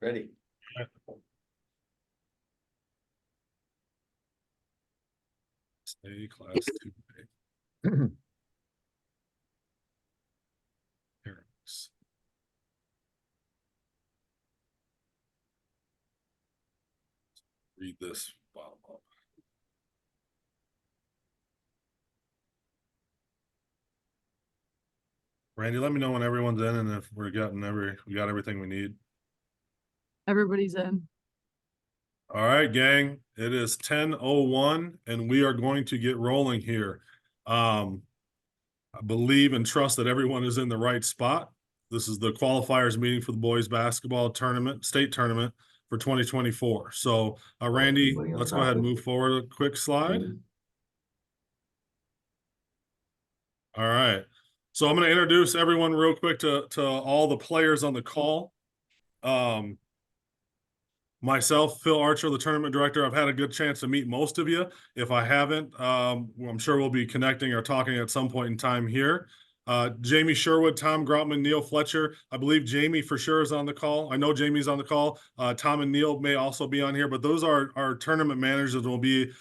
Ready. Stay class 2A. Parents. Read this bottom up. Randy, let me know when everyone's in and if we got everything we need. Everybody's in. All right, gang. It is 10:01 and we are going to get rolling here. I believe and trust that everyone is in the right spot. This is the qualifiers meeting for the boys basketball tournament, state tournament for 2024. So, Randy, let's go ahead and move forward a quick slide. All right. So I'm going to introduce everyone real quick to all the players on the call. Myself, Phil Archer, the tournament director. I've had a good chance to meet most of you. If I haven't, I'm sure we'll be connecting or talking at some point in time here. Jamie Sherwood, Tom Groutman, Neil Fletcher. I believe Jamie for sure is on the call. I know Jamie's on the call. Tom and Neil may also be on here, but those are our tournament managers that will be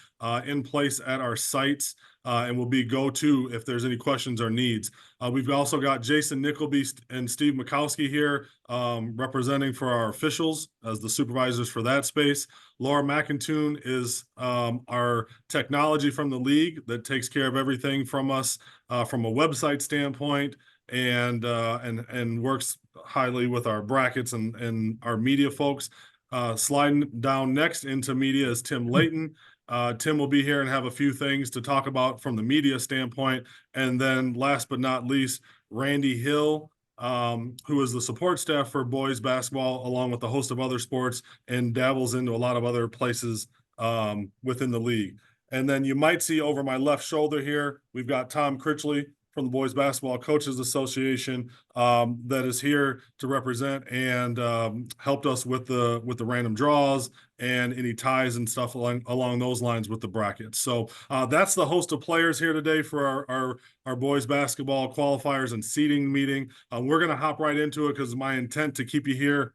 in place at our sites and will be go-to if there's any questions or needs. We've also got Jason Nickleby and Steve Mikowski here representing for our officials as the supervisors for that space. Laura McIntoon is our technology from the league that takes care of everything from us from a website standpoint and works highly with our brackets and our media folks. Sliding down next into media is Tim Layton. Tim will be here and have a few things to talk about from the media standpoint. And then last but not least, Randy Hill, who is the support staff for boys basketball, along with a host of other sports and dabbles into a lot of other places within the league. And then you might see over my left shoulder here, we've got Tom Critchley from the Boys Basketball Coaches Association that is here to represent and helped us with the random draws and any ties and stuff along those lines with the brackets. So that's the host of players here today for our boys basketball qualifiers and seeding meeting. We're going to hop right into it because my intent to keep you here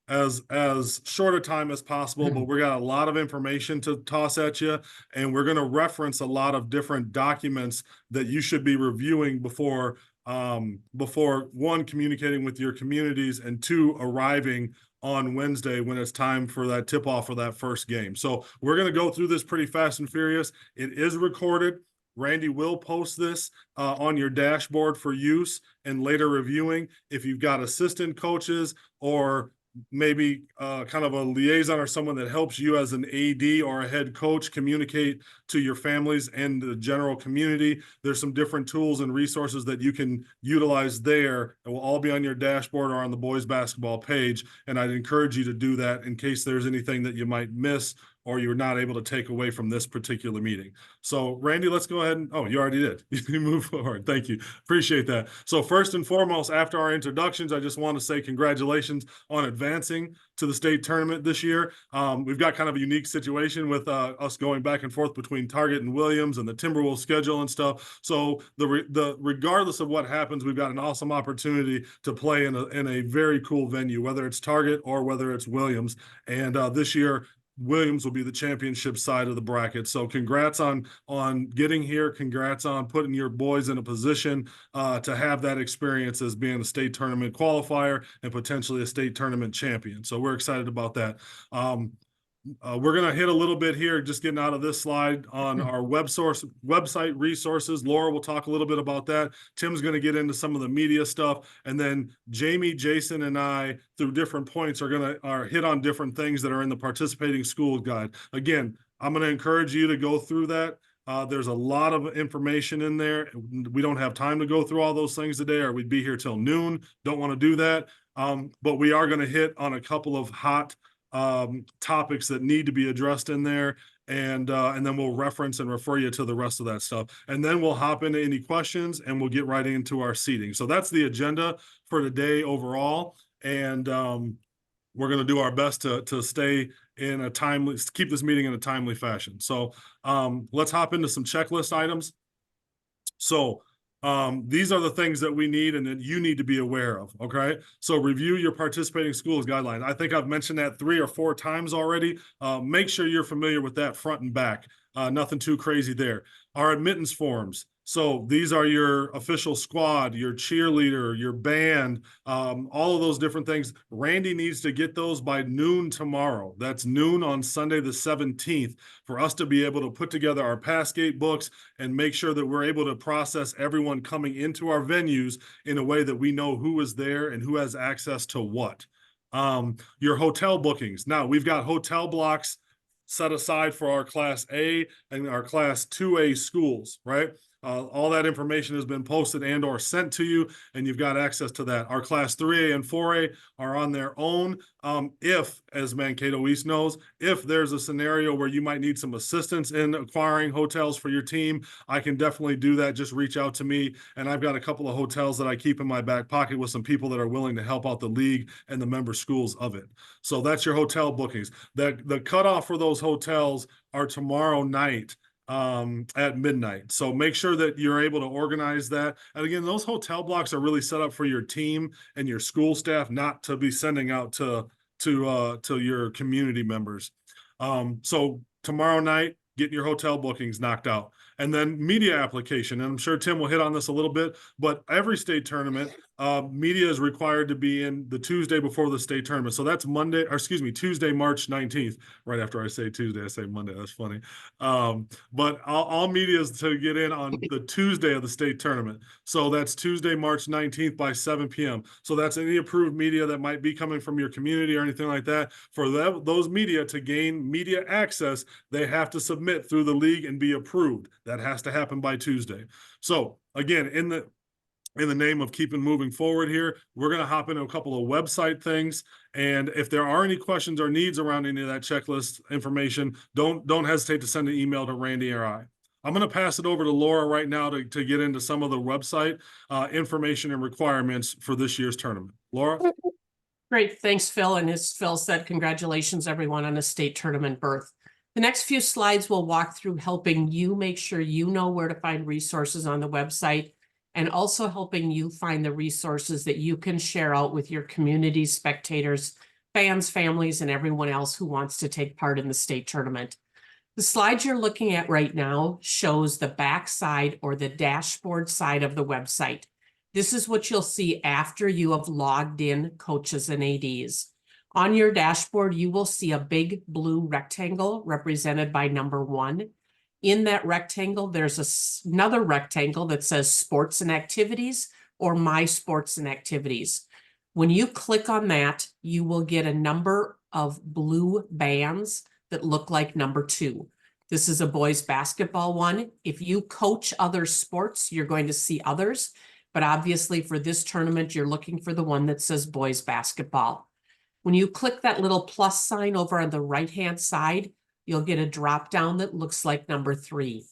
as short a time as possible, but we got a lot of information to toss at you, and we're going to reference a lot of different documents that you should be reviewing before one, communicating with your communities, and two, arriving on Wednesday when it's time for that tip-off for that first game. So we're going to go through this pretty fast and furious. It is recorded. Randy will post this on your dashboard for use and later reviewing. If you've got assistant coaches or maybe kind of a liaison or someone that helps you as an AD or a head coach communicate to your families and the general community, there's some different tools and resources that you can utilize there. It will all be on your dashboard or on the boys basketball page. And I'd encourage you to do that in case there's anything that you might miss or you're not able to take away from this particular meeting. So Randy, let's go ahead and, oh, you already did. You move forward. Thank you. Appreciate that. So first and foremost, after our introductions, I just want to say congratulations on advancing to the state tournament this year. We've got kind of a unique situation with us going back and forth between Target and Williams and the Timberwolves schedule and stuff. So regardless of what happens, we've got an awesome opportunity to play in a very cool venue, whether it's Target or whether it's Williams. And this year, Williams will be the championship side of the bracket. So congrats on getting here. Congrats on putting your boys in a position to have that experience as being a state tournament qualifier and potentially a state tournament champion. So we're excited about that. We're going to hit a little bit here, just getting out of this slide on our website resources. Laura will talk a little bit about that. Tim's going to get into some of the media stuff. And then Jamie, Jason, and I, through different points, are going to hit on different things that are in the participating school guide. Again, I'm going to encourage you to go through that. There's a lot of information in there. We don't have time to go through all those things today, or we'd be here till noon. Don't want to do that. But we are going to hit on a couple of hot topics that need to be addressed in there, and then we'll reference and refer you to the rest of that stuff, and then we'll hop into any questions and we'll get right into our seating. So that's the agenda for today overall, and we're going to do our best to stay in a timely, keep this meeting in a timely fashion. So let's hop into some checklist items. So These are the things that we need and that you need to be aware of. Okay. So review your participating schools guidelines. I think I've mentioned that 3 or 4 times already. Make sure you're familiar with that front and back. Nothing too crazy there. Our admittance forms. So these are your official squad, your cheerleader, your band, all of those different things. Randy needs to get those by noon tomorrow. That's noon on Sunday the 17th for us to be able to put together our Passgate books and make sure that we're able to process everyone coming into our venues in a way that we know who is there and who has access to what. Your hotel bookings. Now, we've got hotel blocks set aside for our Class A and our Class 2A schools, right? All that information has been posted and or sent to you, and you've got access to that. Our Class 3A and 4A are on their own. If, as Mankato East knows, if there's a scenario where you might need some assistance in acquiring hotels for your team, I can definitely do that. Just reach out to me, and I've got a couple of hotels that I keep in my back pocket with some people that are willing to help out the league and the member schools of it. So that's your hotel bookings. The cutoff for those hotels are tomorrow night at midnight. So make sure that you're able to organize that. And again, those hotel blocks are really set up for your team and your school staff, not to be sending out to your community members. So tomorrow night, getting your hotel bookings knocked out. And then media application. And I'm sure Tim will hit on this a little bit, but every state tournament, media is required to be in the Tuesday before the state tournament. So that's Tuesday, March 19th. Right after I say Tuesday, I say Monday. That's funny. But all media is to get in on the Tuesday of the state tournament. So that's Tuesday, March 19th by 7 p.m. So that's any approved media that might be coming from your community or anything like that. For those media to gain media access, they have to submit through the league and be approved. That has to happen by Tuesday. So again, in the name of keeping moving forward here, we're going to hop into a couple of website things. And if there are any questions or needs around any of that checklist information, don't hesitate to send an email to Randy or I. I'm going to pass it over to Laura right now to get into some of the website information and requirements for this year's tournament. Laura? Great. Thanks, Phil. And as Phil said, congratulations, everyone, on a state tournament berth. The next few slides will walk through helping you make sure you know where to find resources on the website, and also helping you find the resources that you can share out with your community, spectators, fans, families, and everyone else who wants to take part in the state tournament. The slide you're looking at right now shows the back side or the dashboard side of the website. This is what you'll see after you have logged in coaches and ADs. On your dashboard, you will see a big blue rectangle represented by number 1. In that rectangle, there's another rectangle that says sports and activities or my sports and activities. When you click on that, you will get a number of blue bands that look like number 2. This is a boys basketball one. If you coach other sports, you're going to see others. But obviously for this tournament, you're looking for the one that says boys basketball. When you click that little plus sign over on the right-hand side, you'll get a drop down that looks like number 3.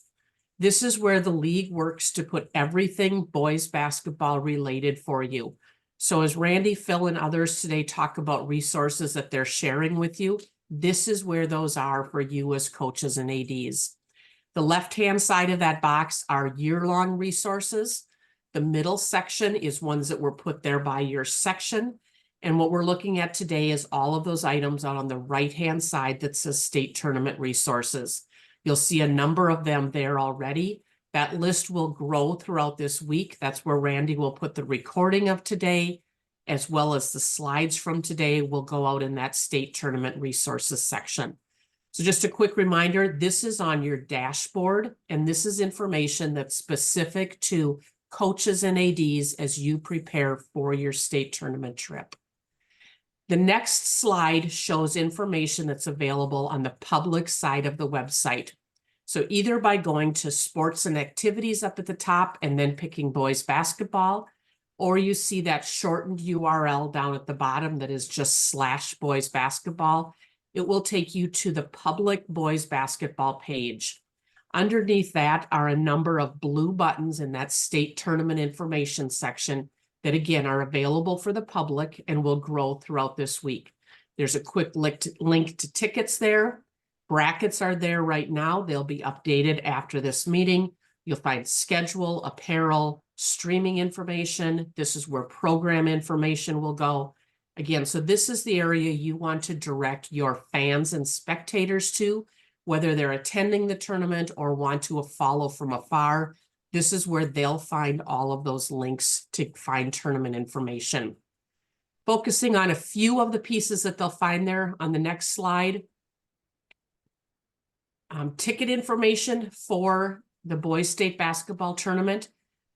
This is where the league works to put everything boys basketball related for you. So as Randy, Phil, and others today talk about resources that they're sharing with you, this is where those are for you as coaches and ADs. The left-hand side of that box are year-long resources. The middle section is ones that were put there by your section. And what we're looking at today is all of those items out on the right-hand side that says state tournament resources. You'll see a number of them there already. That list will grow throughout this week. That's where Randy will put the recording of today, as well as the slides from today will go out in that state tournament resources section. So just a quick reminder, this is on your dashboard, and this is information that's specific to coaches and ADs as you prepare for your state tournament trip. The next slide shows information that's available on the public side of the website. So either by going to sports and activities up at the top and then picking boys basketball, or you see that shortened URL down at the bottom that is just /boys basketball. It will take you to the public boys basketball page. Underneath that are a number of blue buttons in that state tournament information section that again are available for the public and will grow throughout this week. There's a quick link to tickets there. Brackets are there right now. They'll be updated after this meeting. You'll find schedule, apparel, streaming information. This is where program information will go. Again, so this is the area you want to direct your fans and spectators to, whether they're attending the tournament or want to follow from afar. This is where they'll find all of those links to find tournament information. Focusing on a few of the pieces that they'll find there on the next slide. Ticket information for the boys state basketball tournament.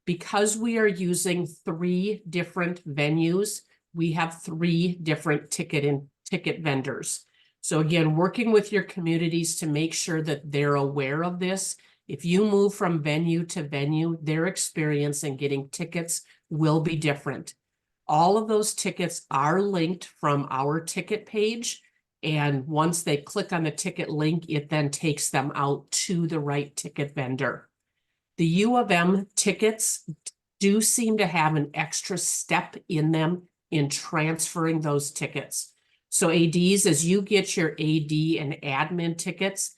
Because we are using 3 different venues, we have 3 different ticket vendors. So again, working with your communities to make sure that they're aware of this. If you move from venue to venue, their experience in getting tickets will be different. All of those tickets are linked from our ticket page. And once they click on the ticket link, it then takes them out to the right ticket vendor. The U of M tickets do seem to have an extra step in them in transferring those tickets. So ADs, as you get your AD and admin tickets,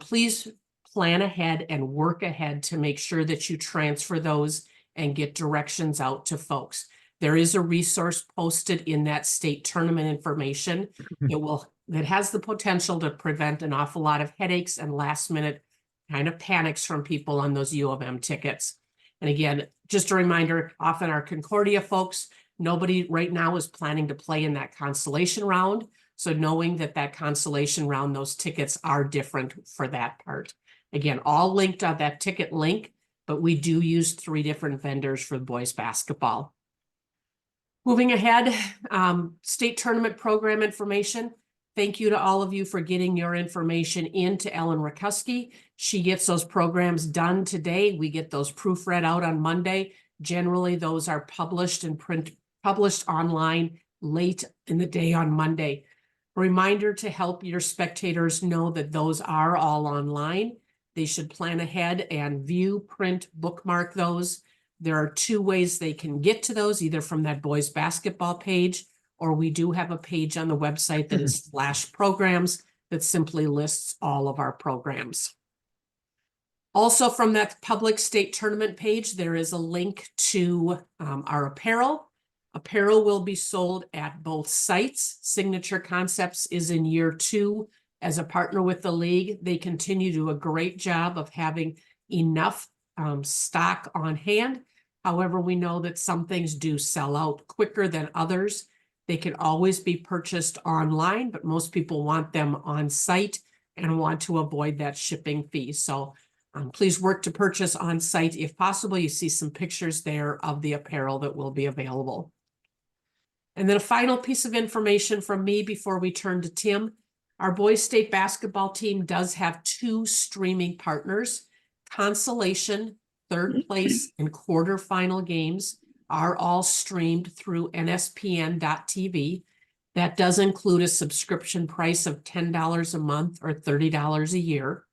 please plan ahead and work ahead to make sure that you transfer those and get directions out to folks. There is a resource posted in that state tournament information that has the potential to prevent an awful lot of headaches and last minute kind of panics from people on those U of M tickets. And again, just a reminder, often our Concordia folks, nobody right now is planning to play in that consolation round. So knowing that that consolation round, those tickets are different for that part. Again, all linked on that ticket link, but we do use 3 different vendors for boys basketball. Moving ahead, state tournament program information. Thank you to all of you for getting your information into Ellen Rakuski. She gets those programs done today. We get those proofread out on Monday. Generally, those are published and published online late in the day on Monday. A reminder to help your spectators know that those are all online. They should plan ahead and view, print, bookmark those. There are 2 ways they can get to those, either from that boys basketball page, or we do have a page on the website that is /programs that simply lists all of our programs. Also from that public state tournament page, there is a link to our apparel. Apparel will be sold at both sites. Signature Concepts is in year 2 as a partner with the league. They continue to do a great job of having enough stock on hand. However, we know that some things do sell out quicker than others. They can always be purchased online, but most people want them on site and want to avoid that shipping fee. So please work to purchase on site if possible. You see some pictures there of the apparel that will be available. And then a final piece of information from me before we turn to Tim. Our boys state basketball team does have 2 streaming partners. Consolation, 3rd place, and quarterfinal games are all streamed through nspn.tv. That does include a subscription price of $10 a month or $30 a year.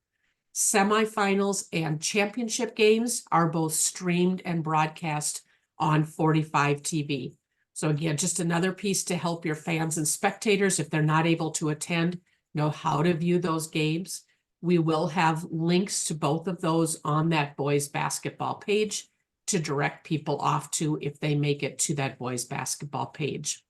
Semifinals and championship games are both streamed and broadcast on 45 TV. So again, just another piece to help your fans and spectators, if they're not able to attend, know how to view those games. We will have links to both of those on that boys basketball page to direct people off to if they make it to that boys basketball page.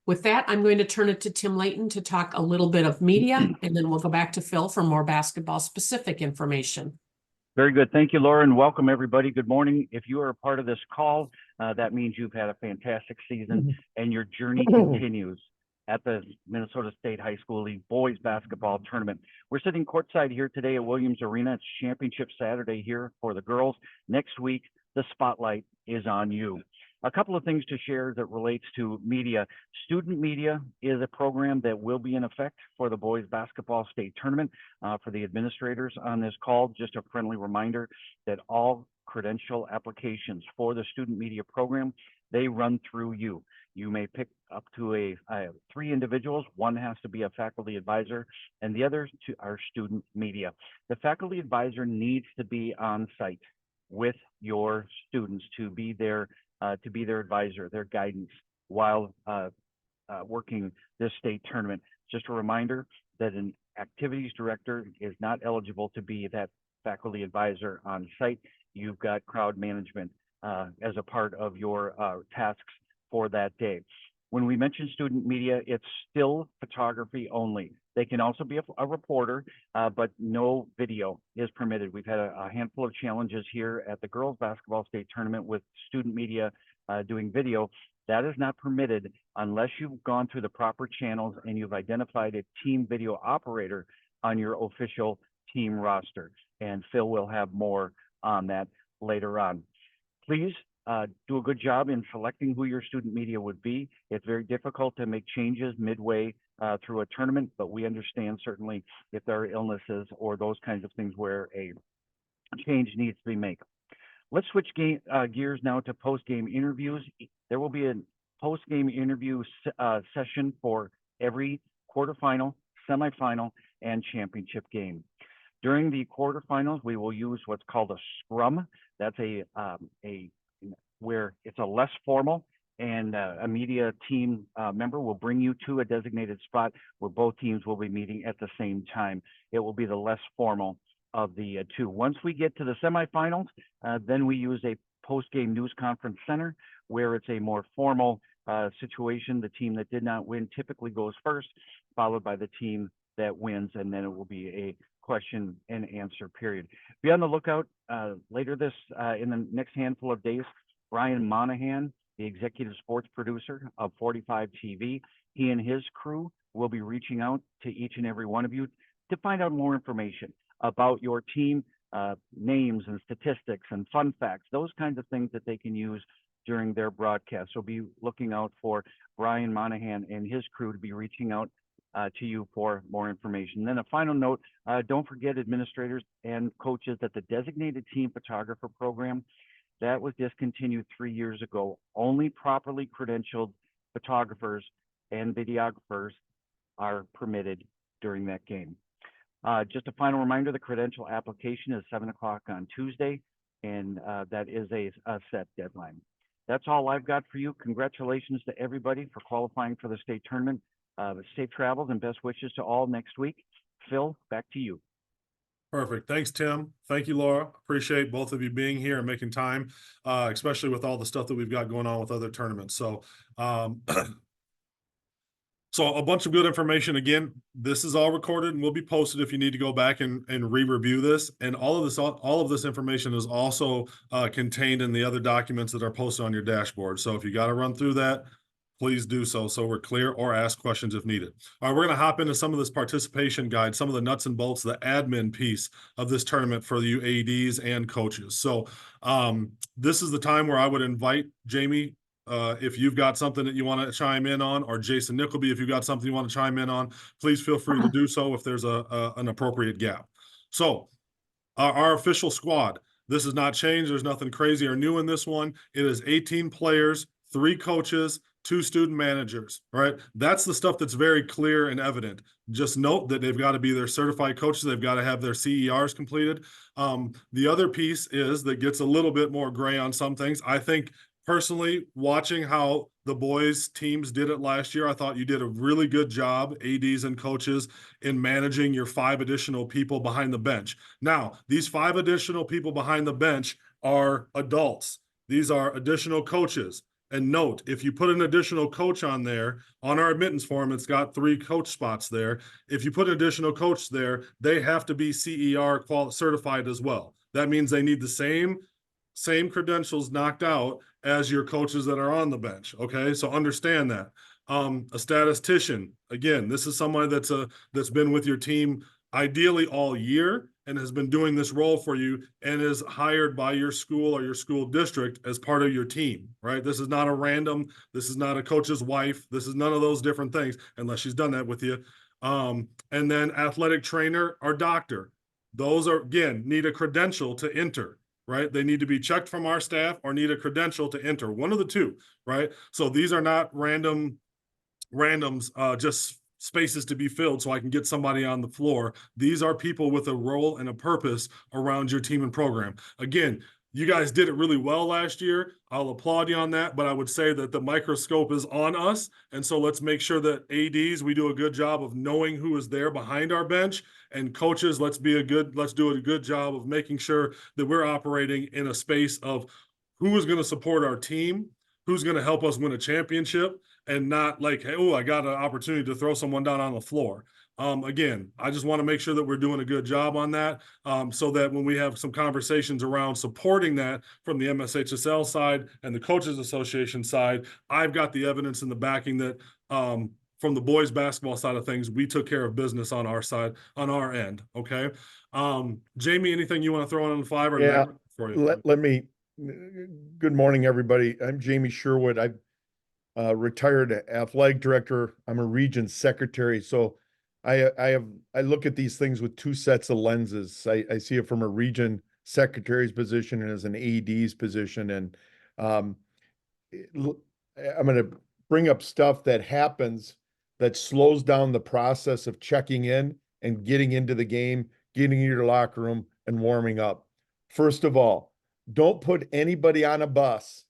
With that, I'm going to turn it to Tim Layton to talk a little bit of media, and then we'll go back to Phil for more basketball specific information. Very good. Thank you, Laura, and welcome everybody. Good morning. If you are a part of this call, that means you've had a fantastic season and your journey continues at the Minnesota State High School League Boys Basketball Tournament. We're sitting courtside here today at Williams Arena. It's Championship Saturday here for the girls. Next week, the spotlight is on you. A couple of things to share that relates to media. Student media is a program that will be in effect for the boys basketball state tournament. For the administrators on this call, just a friendly reminder that all credential applications for the student media program, they run through you. You may pick up to 3 individuals. One has to be a faculty advisor and the other 2 are student media. The faculty advisor needs to be on site with your students to be their advisor, their guidance while working this state tournament. Just a reminder that an activities director is not eligible to be that faculty advisor on site. You've got crowd management, as a part of your tasks for that day. When we mention student media, it's still photography only. They can also be a reporter, but no video is permitted. We've had a handful of challenges here at the girls basketball state tournament with student media doing video. That is not permitted unless you've gone through the proper channels and you've identified a team video operator on your official team roster. And Phil will have more on that later on. Please do a good job in selecting who your student media would be. It's very difficult to make changes midway through a tournament, but we understand certainly if there are illnesses or those kinds of things where a change needs to be made. Let's switch gears now to post-game interviews. There will be a post-game interview session for every quarterfinal, semifinal, and championship game. During the quarterfinals, we will use what's called a scrum. That's where it's a less formal, and a media team member will bring you to a designated spot where both teams will be meeting at the same time. It will be the less formal of the two. Once we get to the semifinals, then we use a post-game news conference center where it's a more formal situation. The team that did not win typically goes first, followed by the team that wins, and then it will be a question and answer period. Be on the lookout later this in the next handful of days. Brian Monahan, the executive sports producer of 45 TV, he and his crew will be reaching out to each and every one of you to find out more information about your team, names and statistics and fun facts, those kinds of things that they can use during their broadcast. So be looking out for Brian Monahan and his crew to be reaching out to you for more information. Then a final note, don't forget administrators and coaches that the designated team photographer program that was discontinued 3 years ago. Only properly credentialed photographers and videographers are permitted during that game. Just a final reminder, the credential application is 7 o'clock on Tuesday, and that is a set deadline. That's all I've got for you. Congratulations to everybody for qualifying for the state tournament. Safe travels and best wishes to all next week. Phil, back to you. Perfect. Thanks, Tim. Thank you, Laura. Appreciate both of you being here and making time, especially with all the stuff that we've got going on with other tournaments. So, so a bunch of good information. Again, this is all recorded and will be posted if you need to go back and re-review this. And all of this information is also contained in the other documents that are posted on your dashboard. So if you got to run through that, please do so we're clear, or ask questions if needed. All right, we're going to hop into some of this participation guide, some of the nuts and bolts, the admin piece of this tournament for you ADs and coaches. So this is the time where I would invite Jamie, if you've got something that you want to chime in on, or Jason Nickleby, if you've got something you want to chime in on, please feel free to do so if there's an appropriate gap. So our official squad, this has not changed. There's nothing crazy or new in this one. It is 18 players, 3 coaches, 2 student managers, right? That's the stuff that's very clear and evident. Just note that they've got to be their certified coaches. They've got to have their CERs completed. The other piece is that gets a little bit more gray on some things. I think personally, watching how the boys teams did it last year, I thought you did a really good job, ADs and coaches, in managing your 5 additional people behind the bench. Now, these 5 additional people behind the bench are adults. These are additional coaches. And note, if you put an additional coach on there, on our admittance form, it's got 3 coach spots there. If you put an additional coach there, they have to be CER certified as well. That means they need the same credentials knocked out as your coaches that are on the bench. Okay, so understand that. A statistician, again, this is someone that's been with your team ideally all year and has been doing this role for you and is hired by your school or your school district as part of your team, right? This is not a random, this is not a coach's wife. This is none of those different things, unless she's done that with you. And then athletic trainer or doctor. Those are, again, need a credential to enter, right? They need to be checked from our staff or need a credential to enter, one of the two, right? So these are not randoms, just spaces to be filled so I can get somebody on the floor. These are people with a role and a purpose around your team and program. Again, you guys did it really well last year. I'll applaud you on that, but I would say that the microscope is on us. And so let's make sure that ADs, we do a good job of knowing who is there behind our bench, and coaches, let's do a good job of making sure that we're operating in a space of who is going to support our team, who's going to help us win a championship, and not like, hey, oh, I got an opportunity to throw someone down on the floor. Again, I just want to make sure that we're doing a good job on that, so that when we have some conversations around supporting that from the MSHSL side and the Coaches Association side, I've got the evidence and the backing that from the boys basketball side of things, we took care of business on our side, on our end. Okay. Jamie, anything you want to throw in on the five or Yeah, for you? let me, good morning, everybody. I'm Jamie Sherwood. I'm retired athletic director. I'm a region secretary. So I look at these things with two sets of lenses. I see it from a region secretary's position and as an AD's position. And I'm going to bring up stuff that happens that slows down the process of checking in and getting into the game, getting into your locker room and warming up. First of all, don't put anybody on a bus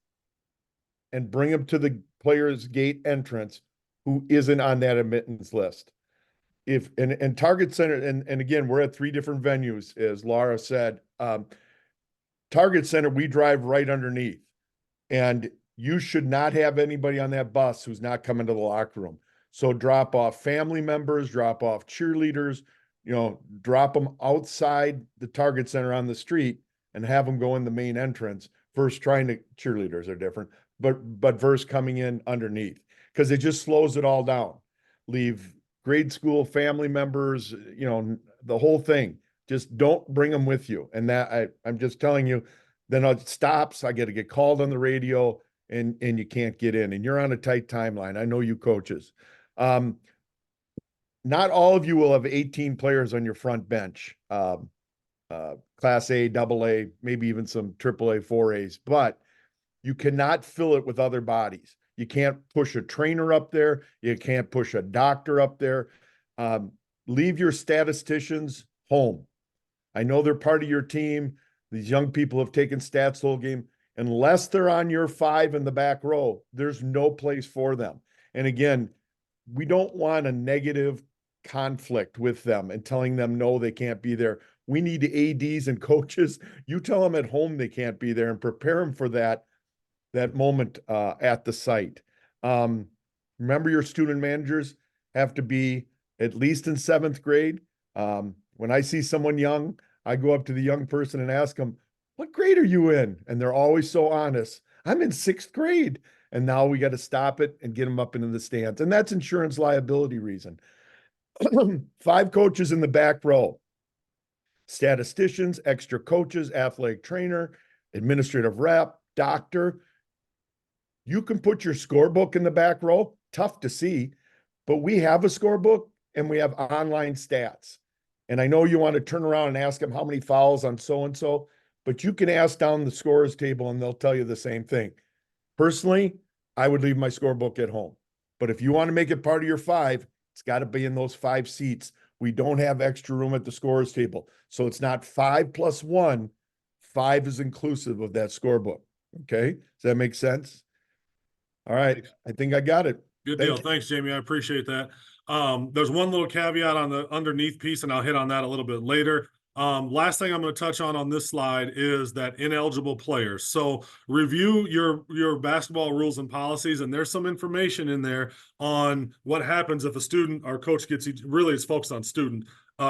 and bring them to the player's gate entrance who isn't on that admittance list. If and Target Center, and again, we're at 3 different venues, as Laura said. Target Center, we drive right underneath. And you should not have anybody on that bus who's not coming to the locker room. So drop off family members, drop off cheerleaders, drop them outside the Target Center on the street and have them go in the main entrance. First, cheerleaders are different, but versus coming in underneath, because it just slows it all down. Leave grade school family members, the whole thing. Just don't bring them with you. And that I'm just telling you, then it stops. I got to get called on the radio and you can't get in, and you're on a tight timeline. I know you coaches. Not all of you will have 18 players on your front bench. Class A, double A, maybe even some triple A, 4As, but you cannot fill it with other bodies. You can't push a trainer up there. You can't push a doctor up there. Leave your statisticians home. I know they're part of your team. These young people have taken stats the whole game. Unless they're on your 5 in the back row, there's no place for them. And again, we don't want a negative conflict with them and telling them, no, they can't be there. We need ADs and coaches. You tell them at home they can't be there and prepare them for that moment at the site. Remember, your student managers have to be at least in 7th grade. When I see someone young, I go up to the young person and ask them, what grade are you in? And they're always so honest. I'm in 6th grade. And now we got to stop it and get them up into the stands. And that's insurance liability reason. 5 coaches in the back row: statisticians, extra coaches, athletic trainer, administrative rep, doctor. You can put your scorebook in the back row. Tough to see, but we have a scorebook and we have online stats. And I know you want to turn around and ask them how many fouls on so-and-so, but you can ask down the scorer's table and they'll tell you the same thing. Personally, I would leave my scorebook at home. But if you want to make it part of your 5, it's got to be in those 5 seats. We don't have extra room at the scorer's table. So it's not 5 plus 1. 5 is inclusive of that scorebook. Okay? Does that make sense? All right. I think I got it. Good deal. Thanks, Jamie. I appreciate that. There's one little caveat on the underneath piece, and I'll hit on that a little bit later. Last thing I'm going to touch on this slide is that ineligible players. So review your basketball rules and policies, and there's some information in there on what happens if a student or coach gets, really it's focused on student,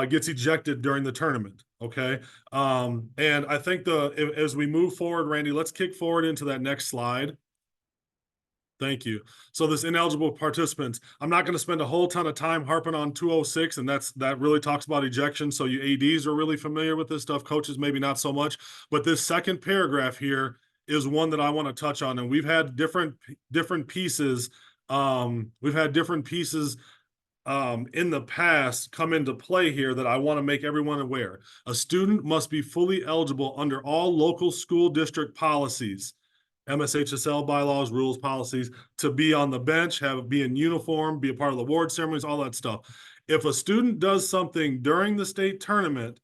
gets ejected during the tournament. Okay. And I think as we move forward, Randy, let's kick forward into that next slide. Thank you. So this ineligible participants, I'm not going to spend a whole ton of time harping on 206, and that really talks about ejection. So you ADs are really familiar with this stuff. Coaches, maybe not so much, but this second paragraph here is one that I want to touch on. And we've had different pieces. We've had different pieces in the past come into play here that I want to make everyone aware. A student must be fully eligible under all local school district policies, MSHSL bylaws, rules, policies, to be on the bench, be in uniform, be a part of the award ceremonies, all that stuff. If a student does something during the state tournament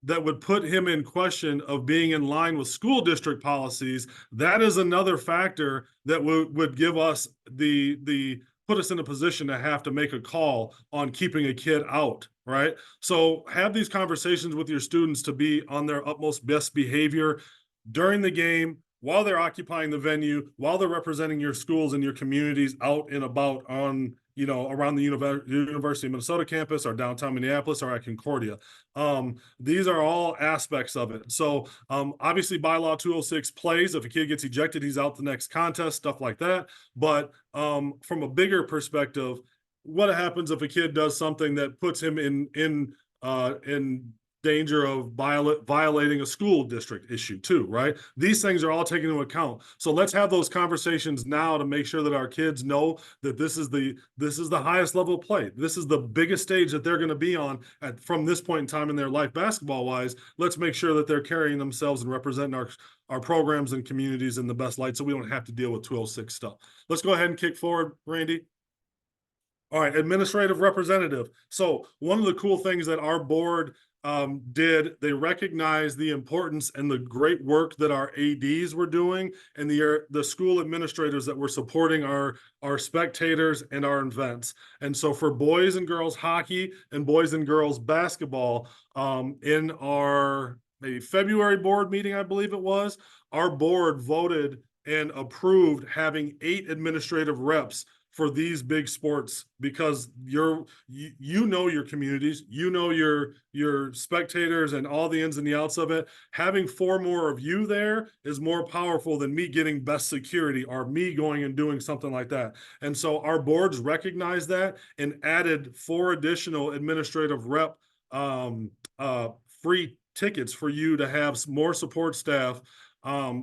that would put him in question of being in line with school district policies, that is another factor that would give us put us in a position to have to make a call on keeping a kid out, right? So have these conversations with your students to be on their utmost best behavior during the game, while they're occupying the venue, while they're representing your schools and your communities out and about on, you know, around the University of Minnesota campus or downtown Minneapolis or at Concordia. These are all aspects of it. So obviously bylaw 206 plays. If a kid gets ejected, he's out the next contest, stuff like that. But from a bigger perspective, what happens if a kid does something that puts him in danger of violating a school district issue too, right? These things are all taken into account. So let's have those conversations now to make sure that our kids know that this is the highest level of play. This is the biggest stage that they're going to be on from this point in time in their life, basketball wise. Let's make sure that they're carrying themselves and representing our programs and communities in the best light, so we don't have to deal with 206 stuff. Let's go ahead and kick forward, Randy. All right, administrative representative. So one of the cool things that our board they recognized the importance and the great work that our ADs were doing and the school administrators that were supporting our spectators and our events. And so for boys and girls hockey and boys and girls basketball, in our maybe February board meeting, I believe it was, our board voted and approved having 8 administrative reps for these big sports, because you know your communities, you know your spectators and all the ins and the outs of it. Having 4 more of you there is more powerful than me getting best security or me going and doing something like that. And so our boards recognized that and added 4 additional administrative rep free tickets for you to have more support staff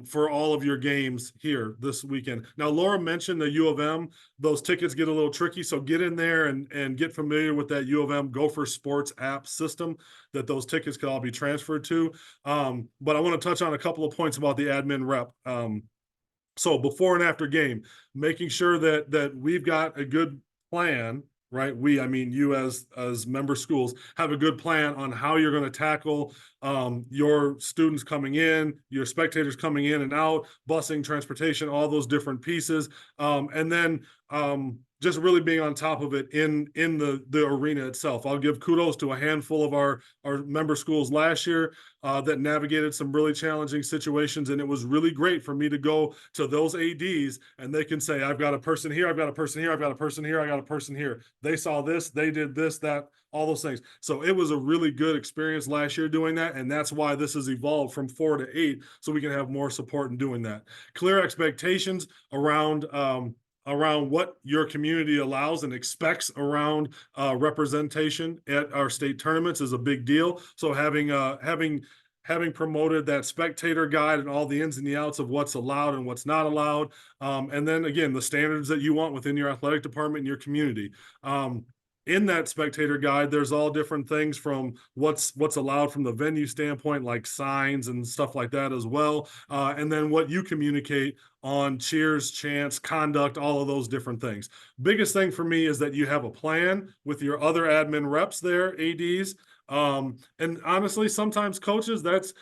for all of your games here this weekend. Now, Laura mentioned the U of M. Those tickets get a little tricky, so get in there and get familiar with that U of M Gopher Sports app system that those tickets could all be transferred to. But I want to touch on a couple of points about the admin rep. So before and after game, making sure that we've got a good plan, right? I mean you as member schools have a good plan on how you're going to tackle your students coming in, your spectators coming in and out, busing, transportation, all those different pieces. And then just really being on top of it in the arena itself. I'll give kudos to a handful of our member schools last year that navigated some really challenging situations. And it was really great for me to go to those ADs and they can say, I've got a person here, I've got a person here, I've got a person here, I got a person here. They saw this, they did this, that, all those things. So it was a really good experience last year doing that. And that's why this has evolved from 4 to 8, so we can have more support in doing that. Clear expectations around what your community allows and expects around representation at our state tournaments is a big deal. So having promoted that spectator guide and all the ins and the outs of what's allowed and what's not allowed. And then again, the standards that you want within your athletic department and your community. In that spectator guide, there's all different things from what's allowed from the venue standpoint, like signs and stuff like that as well. And then what you communicate on cheers, chants, conduct, all of those different things. Biggest thing for me is that you have a plan with your other admin reps there, ADs. And honestly, sometimes coaches, that's,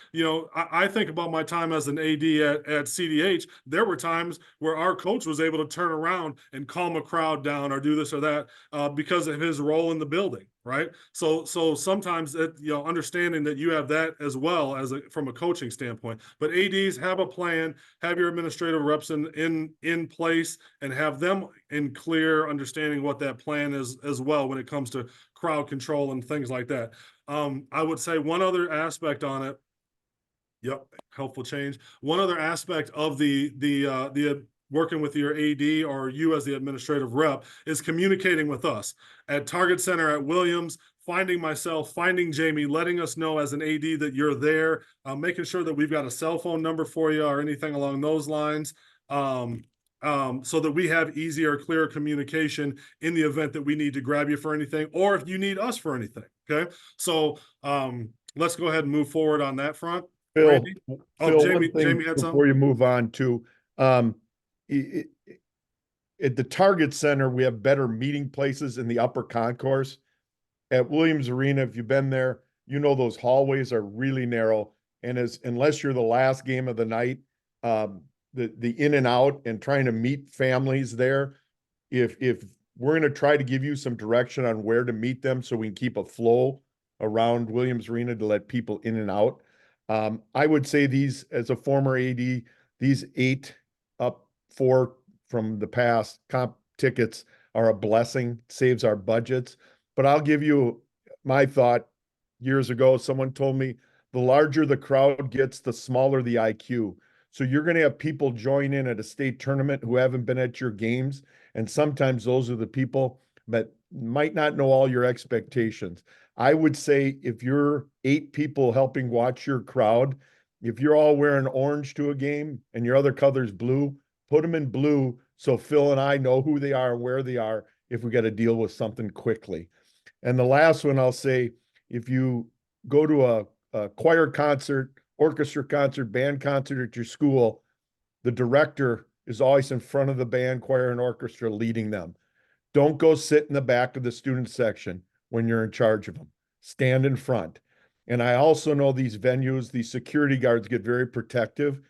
I think about my time as an AD at CDH. There were times where our coach was able to turn around and calm a crowd down or do this or that because of his role in the building. Right. So sometimes understanding that you have that as well as from a coaching standpoint, but ADs have a plan, have your administrative reps in place and have them in clear understanding what that plan is as well when it comes to crowd control and things like that. I would say one other aspect on it. Yep. Helpful change. One other aspect of the working with your AD or you as the administrative rep is communicating with us at Target Center at Williams, finding myself, finding Jamie, letting us know as an AD that you're there, making sure that we've got a cell phone number for you or anything along those lines. So that we have easier, clearer communication in the event that we need to grab you for anything, or if you need us for anything. Okay. So let's go ahead and move forward on that front. Phil, Jamie had something before you move on to, at the Target Center, we have better meeting places in the upper concourse. At Williams Arena, if you've been there, those hallways are really narrow. And unless you're the last game of the night, the in and out and trying to meet families there, if we're going to try to give you some direction on where to meet them so we can keep a flow around Williams Arena to let people in and out. I would say these, as a former AD, these 8 up 4 from the past comp tickets are a blessing, saves our budgets. But I'll give you my thought. Years ago, someone told me the larger the crowd gets, the smaller the IQ. So you're going to have people join in at a state tournament who haven't been at your games. And sometimes those are the people that might not know all your expectations. I would say if you're 8 people helping watch your crowd, if you're all wearing orange to a game and your other color's blue, put them in blue so Phil and I know who they are and where they are if we got to deal with something quickly. And the last one I'll say, if you go to a choir concert, orchestra concert, band concert at your school, the director is always in front of the band, choir, and orchestra leading them. Don't go sit in the back of the student section when you're in charge of them. Stand in front. And I also know these venues, these security guards get very protective.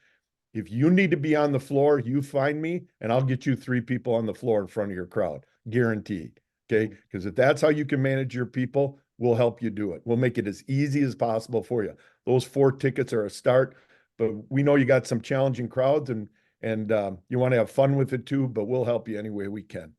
If you need to be on the floor, you find me and I'll get you 3 people on the floor in front of your crowd, guaranteed. Okay. Because if that's how you can manage your people, we'll help you do it. We'll make it as easy as possible for you. Those 4 tickets are a start, but we know you got some challenging crowds and you want to have fun with it too, but we'll help you any way we can.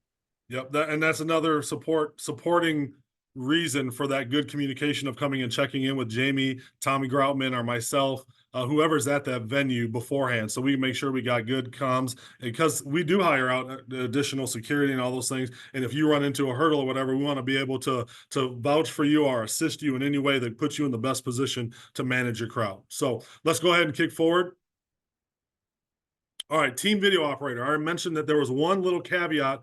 Yep, and that's another supporting reason for that good communication of coming and checking in with Jamie, Tommy Groutman, or myself, whoever's at that venue beforehand. So we make sure we got good comms, because we do hire out additional security and all those things. And if you run into a hurdle or whatever, we want to be able to vouch for you or assist you in any way that puts you in the best position to manage your crowd. So let's go ahead and kick forward. All right, team video operator. I mentioned that there was one little caveat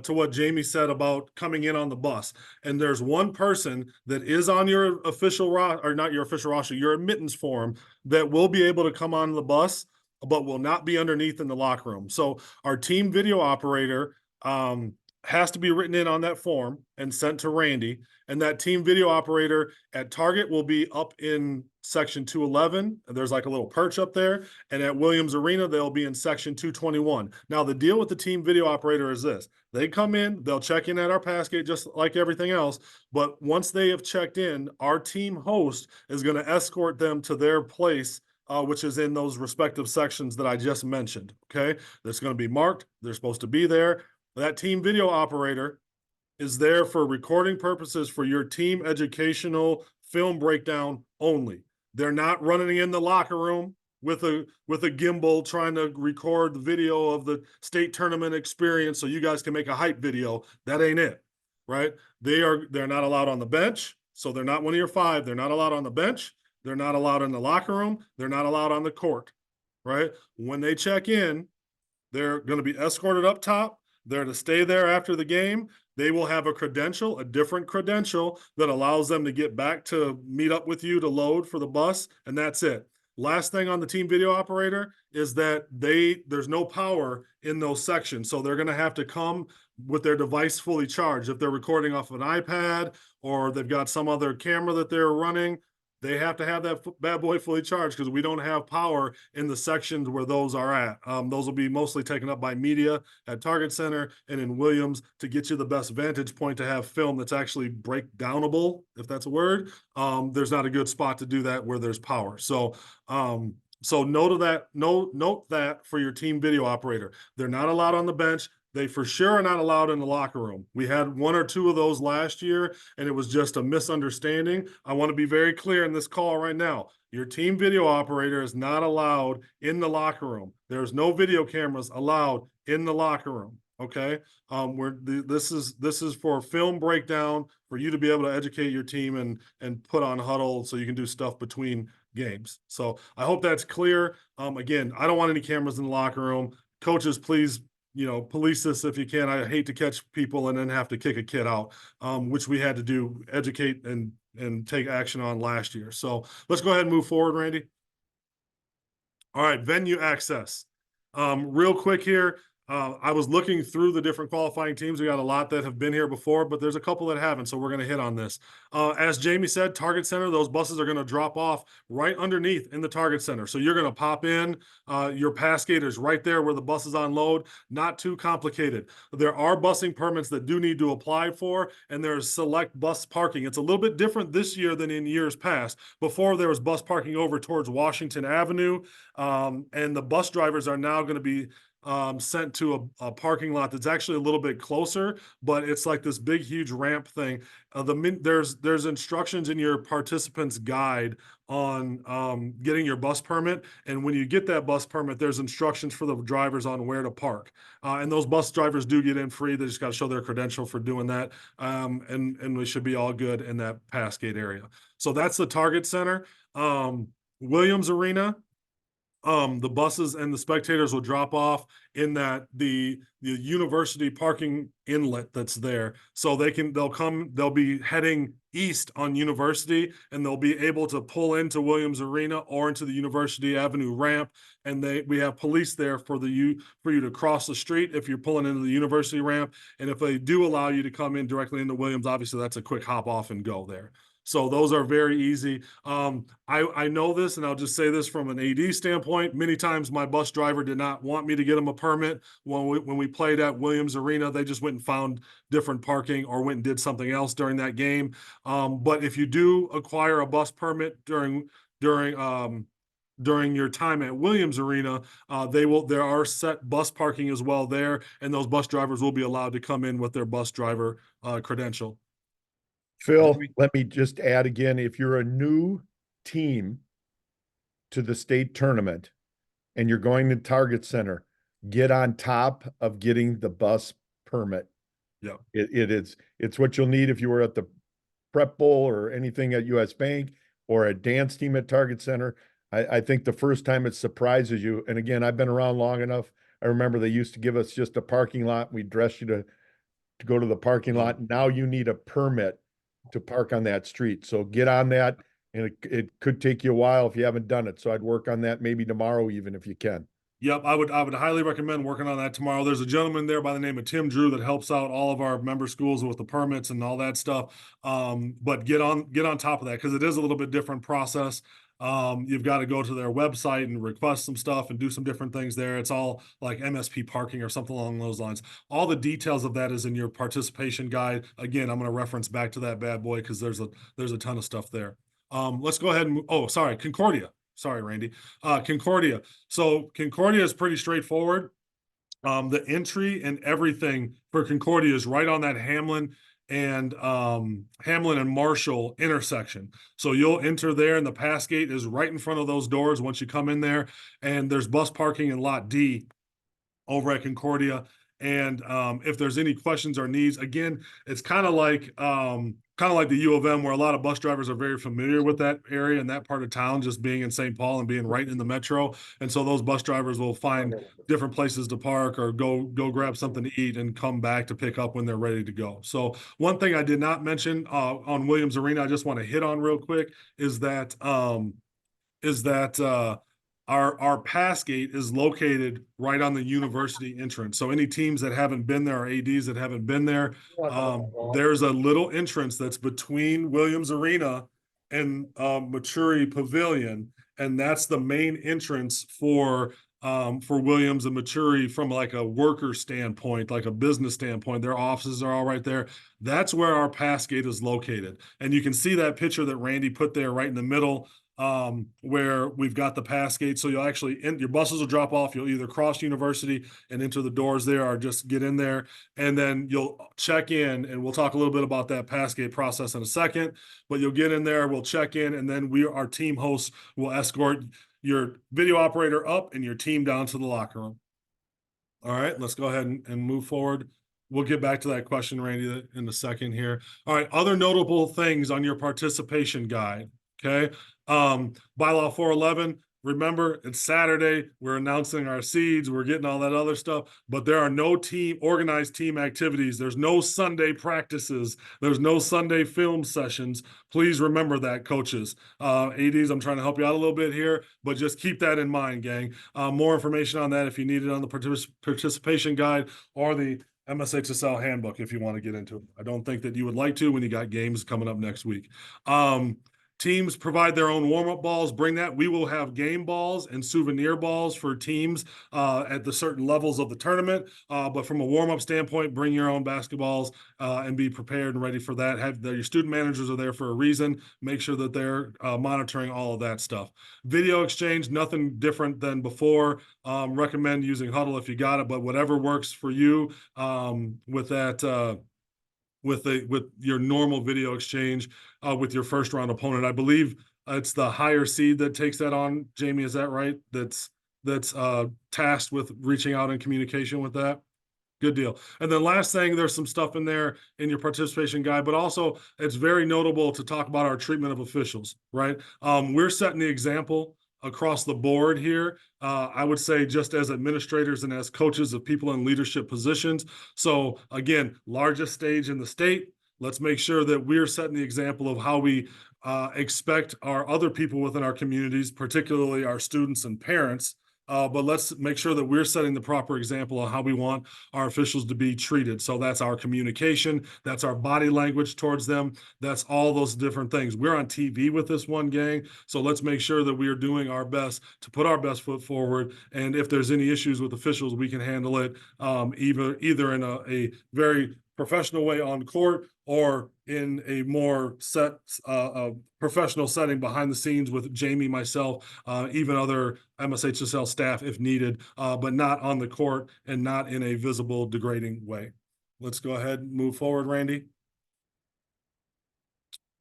to what Jamie said about coming in on the bus. And there's one person that is on your official roster, or not your official roster, your admittance form, that will be able to come on the bus, but will not be underneath in the locker room. So our team video operator has to be written in on that form and sent to Randy. And that team video operator at Target will be up in section 211. There's like a little perch up there. And at Williams Arena, they'll be in section 221. Now, the deal with the team video operator is this. They come in, they'll check in at our pass gate just like everything else. But once they have checked in, our team host is going to escort them to their place, which is in those respective sections that I just mentioned. Okay, that's going to be marked. They're supposed to be there. That team video operator is there for recording purposes for your team educational film breakdown only. They're not running in the locker room with a gimbal trying to record the video of the state tournament experience so you guys can make a hype video. That ain't it, right? They're not allowed on the bench, so they're not one of your 5. They're not allowed on the bench. They're not allowed in the locker room. They're not allowed on the court, right? When they check in, they're going to be escorted up top. They're to stay there after the game. They will have a credential, a different credential that allows them to get back to meet up with you to load for the bus, and that's it. Last thing on the team video operator is that there's no power in those sections, so they're going to have to come with their device fully charged. If they're recording off of an iPad or they've got some other camera that they're running, they have to have that bad boy fully charged, because we don't have power in the sections where those are at. Those will be mostly taken up by media at Target Center and in Williams to get you the best vantage point to have film that's actually breakdownable, if that's a word. There's not a good spot to do that where there's power. So note that for your team video operator. They're not allowed on the bench. They for sure are not allowed in the locker room. We had 1 or 2 of those last year, and it was just a misunderstanding. I want to be very clear in this call right now. Your team video operator is not allowed in the locker room. There's no video cameras allowed in the locker room. Okay. This is for film breakdown, for you to be able to educate your team and put on huddle so you can do stuff between games. So I hope that's clear. Again, I don't want any cameras in the locker room. Coaches, please, police this if you can. I hate to catch people and then have to kick a kid out, which we had to do, educate and take action on last year. So let's go ahead and move forward, Randy. All right, venue access. Real quick here. I was looking through the different qualifying teams. We got a lot that have been here before, but there's a couple that haven't. So we're going to hit on this. As Jamie said, Target Center, those buses are going to drop off right underneath in the Target Center. So you're going to pop in, your pass gate is right there where the buses unload. Not too complicated. There are busing permits that do need to apply for, and there's select bus parking. It's a little bit different this year than in years past. Before there was bus parking over towards Washington Avenue, and the bus drivers are now going to be sent to a parking lot that's actually a little bit closer, but it's like this big, huge ramp thing. There's instructions in your participant's guide on getting your bus permit, and when you get that bus permit, there's instructions for the drivers on where to park. And those bus drivers do get in free. They just got to show their credential for doing that, and we should be all good in that pass gate area. So that's the Target Center. Williams Arena. The buses and the spectators will drop off in the university parking inlet that's there. So they'll be heading east on University, and they'll be able to pull into Williams Arena or into the University Avenue ramp. And we have police there for you to cross the street if you're pulling into the University ramp. And if they do allow you to come in directly into Williams, obviously that's a quick hop off and go there. So those are very easy. I know this, and I'll just say this from an AD standpoint. Many times my bus driver did not want me to get them a permit. When we played at Williams Arena, they just went and found different parking or went and did something else during that game. But if you do acquire a bus permit during your time at Williams Arena, there are set bus parking as well there, and those bus drivers will be allowed to come in with their bus driver credential. Phil, let me just add again, if you're a new team to the state tournament and you're going to Target Center, get on top of getting the bus permit. Yeah. It's what you'll need if you were at the Prep Bowl or anything at US Bank or a dance team at Target Center. I think the first time it surprises you. And again, I've been around long enough. I remember they used to give us just a parking lot. We'd dress you to go to the parking lot. Now you need a permit to park on that street. So get on that, and it could take you a while if you haven't done it. So I'd work on that maybe tomorrow, even if you can. Yep, I would highly recommend working on that tomorrow. There's a gentleman there by the name of Tim Drew that helps out all of our member schools with the permits and all that stuff. But get on top of that, because it is a little bit different process. You've got to go to their website and request some stuff and do some different things there. It's all like MSP parking or something along those lines. All the details of that is in your participation guide. Again, I'm going to reference back to that bad boy because there's a ton of stuff there. Let's go ahead and Concordia. Sorry, Randy. Concordia. So Concordia is pretty straightforward. The entry and everything for Concordia is right on that Hamlin and Marshall intersection. So you'll enter there, and the pass gate is right in front of those doors once you come in there. And there's bus parking in lot D over at Concordia. And if there's any questions or needs, again, it's kind of like the U of M, where a lot of bus drivers are very familiar with that area and that part of town, just being in St. Paul and being right in the metro. And so those bus drivers will find different places to park or go grab something to eat and come back to pick up when they're ready to go. So one thing I did not mention on Williams Arena, I just want to hit on real quick, is that our pass gate is located right on the university entrance. So any teams that haven't been there or ADs that haven't been there, there's a little entrance that's between Williams Arena and Maturi Pavilion, and that's the main entrance for Williams and Maturi from like a worker standpoint, like a business standpoint. Their offices are all right there. That's where our pass gate is located, and you can see that picture that Randy put there right in the middle, where we've got the pass gate. So you'll actually, your buses will drop off. You'll either cross University and enter the doors there, or just get in there, and then you'll check in, and we'll talk a little bit about that pass gate process in a second, but you'll get in there, we'll check in, and then our team hosts will escort your video operator up and your team down to the locker room. All right, let's go ahead and move forward. We'll get back to that question, Randy, in a second here. All right, other notable things on your participation guide. Okay. Bylaw 411, remember, it's Saturday. We're announcing our seeds. We're getting all that other stuff, but there are no organized team activities. There's no Sunday practices. There's no Sunday film sessions. Please remember that, coaches. ADs, I'm trying to help you out a little bit here, but just keep that in mind, gang. More information on that if you need it on the participation guide or the MSHSL handbook if you want to get into it. I don't think that you would like to when you got games coming up next week. Teams provide their own warm-up balls. Bring that. We will have game balls and souvenir balls for teams at the certain levels of the tournament. But from a warm-up standpoint, bring your own basketballs and be prepared and ready for that. Your student managers are there for a reason. Make sure that they're monitoring all of that stuff. Video exchange, nothing different than before. Recommend using Huddle if you got it, but whatever works for you with that. With your normal video exchange with your first round opponent. I believe it's the higher seed that takes that on. Jamie, is that right? That's tasked with reaching out and communication with that. Good deal. And then last thing, there's some stuff in there in your participation guide, but also it's very notable to talk about our treatment of officials, right? We're setting the example across the board here. I would say just as administrators and as coaches of people in leadership positions. So again, largest stage in the state. Let's make sure that we're setting the example of how we expect our other people within our communities, particularly our students and parents. But let's make sure that we're setting the proper example of how we want our officials to be treated. So that's our communication, that's our body language towards them, that's all those different things. We're on TV with this one, gang, so let's make sure that we are doing our best to put our best foot forward. And if there's any issues with officials, we can handle it either in a very professional way on court or in a more set professional setting behind the scenes with Jamie, myself, even other MSHSL staff if needed, but not on the court and not in a visible, degrading way. Let's go ahead and move forward, Randy.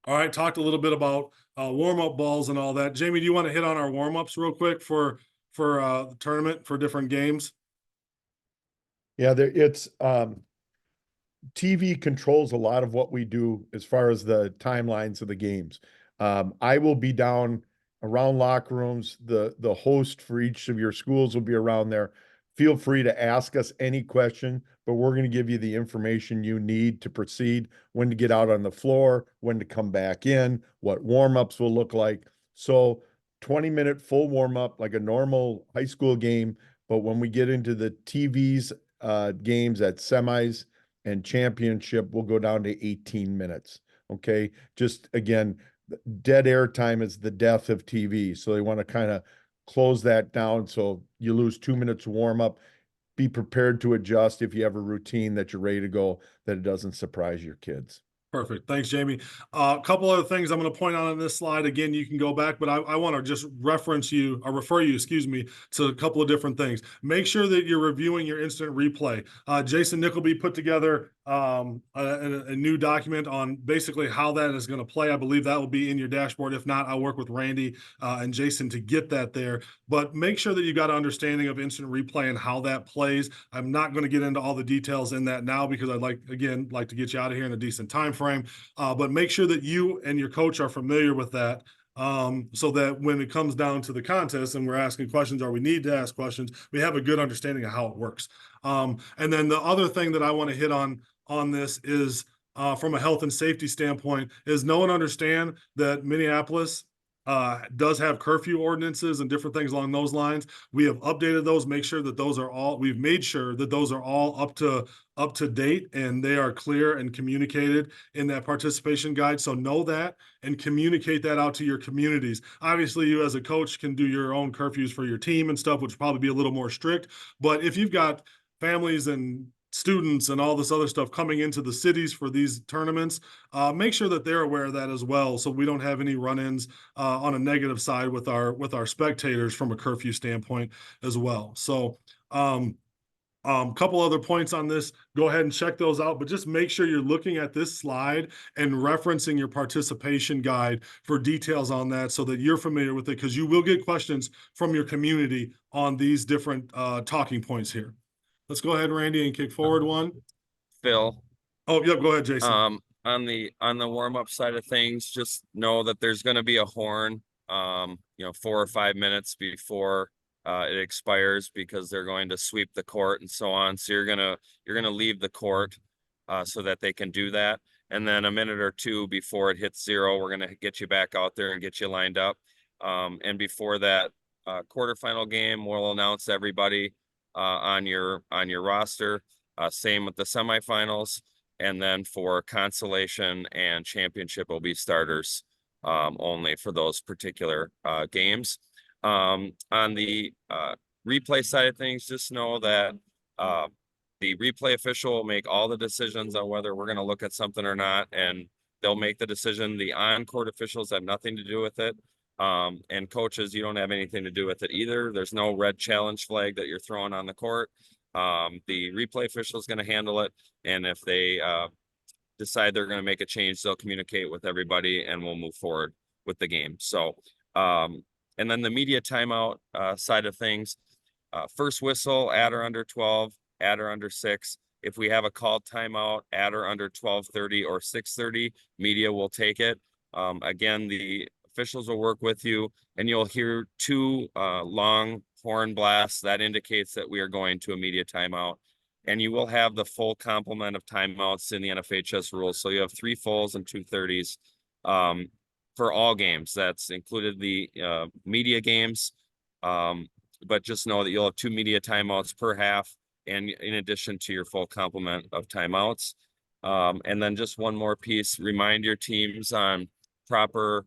All right, talked a little bit about warm-up balls and all that. Jamie, do you want to hit on our warm-ups real quick for the tournament for different games? Yeah, it's TV controls a lot of what we do as far as the timelines of the games. I will be down around locker rooms. The host for each of your schools will be around there. Feel free to ask us any question, but we're going to give you the information you need to proceed, when to get out on the floor, when to come back in, what warm-ups will look like. So 20-minute full warm-up like a normal high school game, but when we get into the TV's games at semis and championship, will go down to 18 minutes. Okay. Just again, dead air time is the death of TV. So they want to kind of close that down. So you lose 2 minutes warm up. Be prepared to adjust if you have a routine that you're ready to go, that it doesn't surprise your kids. Perfect. Thanks, Jamie. A couple other things I'm going to point out on this slide. Again, you can go back, but I want to just refer you, excuse me, to a couple of different things. Make sure that you're reviewing your instant replay. Jason Nickleby put together a new document on basically how that is going to play. I believe that will be in your dashboard. If not, I'll work with Randy and Jason to get that there. But make sure that you got an understanding of instant replay and how that plays. I'm not going to get into all the details in that now because I'd like to get you out of here in a decent time frame. But make sure that you and your coach are familiar with that. So that when it comes down to the contest and we're asking questions or we need to ask questions, we have a good understanding of how it works. And then the other thing that I want to hit on this is from a health and safety standpoint is know and understand that Minneapolis does have curfew ordinances and different things along those lines. We have updated those, we've made sure that those are all up to date and they are clear and communicated in that participation guide. So know that and communicate that out to your communities. Obviously, you as a coach can do your own curfews for your team and stuff, which will probably be a little more strict. But if you've got families and students and all this other stuff coming into the cities for these tournaments, make sure that they're aware of that as well, so we don't have any run-ins on a negative side with our spectators from a curfew standpoint as well. So couple other points on this, go ahead and check those out, but just make sure you're looking at this slide and referencing your participation guide for details on that so that you're familiar with it, because you will get questions from your community on these different talking points here. Let's go ahead, Randy, and kick forward one. Phil. Oh, yep. Go ahead, Jason. On the warm-up side of things, just know that there's going to be a horn 4 or 5 minutes before it expires, because they're going to sweep the court and so on. So you're gonna leave the court so that they can do that. And then a minute or two before it hits 0, we're gonna get you back out there and get you lined up. And before that quarterfinal game, we'll announce everybody on your roster. Same with the semifinals. And then for consolation and championship will be starters only for those particular games. On the replay side of things, just know that the replay official will make all the decisions on whether we're going to look at something or not, and they'll make the decision. The on-court officials have nothing to do with it. And coaches, you don't have anything to do with it either. There's no red challenge flag that you're throwing on the court. The replay official is going to handle it. And if they decide they're going to make a change, they'll communicate with everybody and we'll move forward with the game. So, and then the media timeout side of things, first whistle at or under 12, at or under 6. If we have a called timeout at or under 12:30 or 6:30, media will take it. Again, the officials will work with you, and you'll hear 2 long horn blasts. That indicates that we are going to a media timeout. And you will have the full complement of timeouts in the NFHS rules. So you have 3 fulls and 2 30s for all games. That's included the media games. But just know that you'll have 2 media timeouts per half, and in addition to your full complement of timeouts. And then just one more piece, remind your teams on proper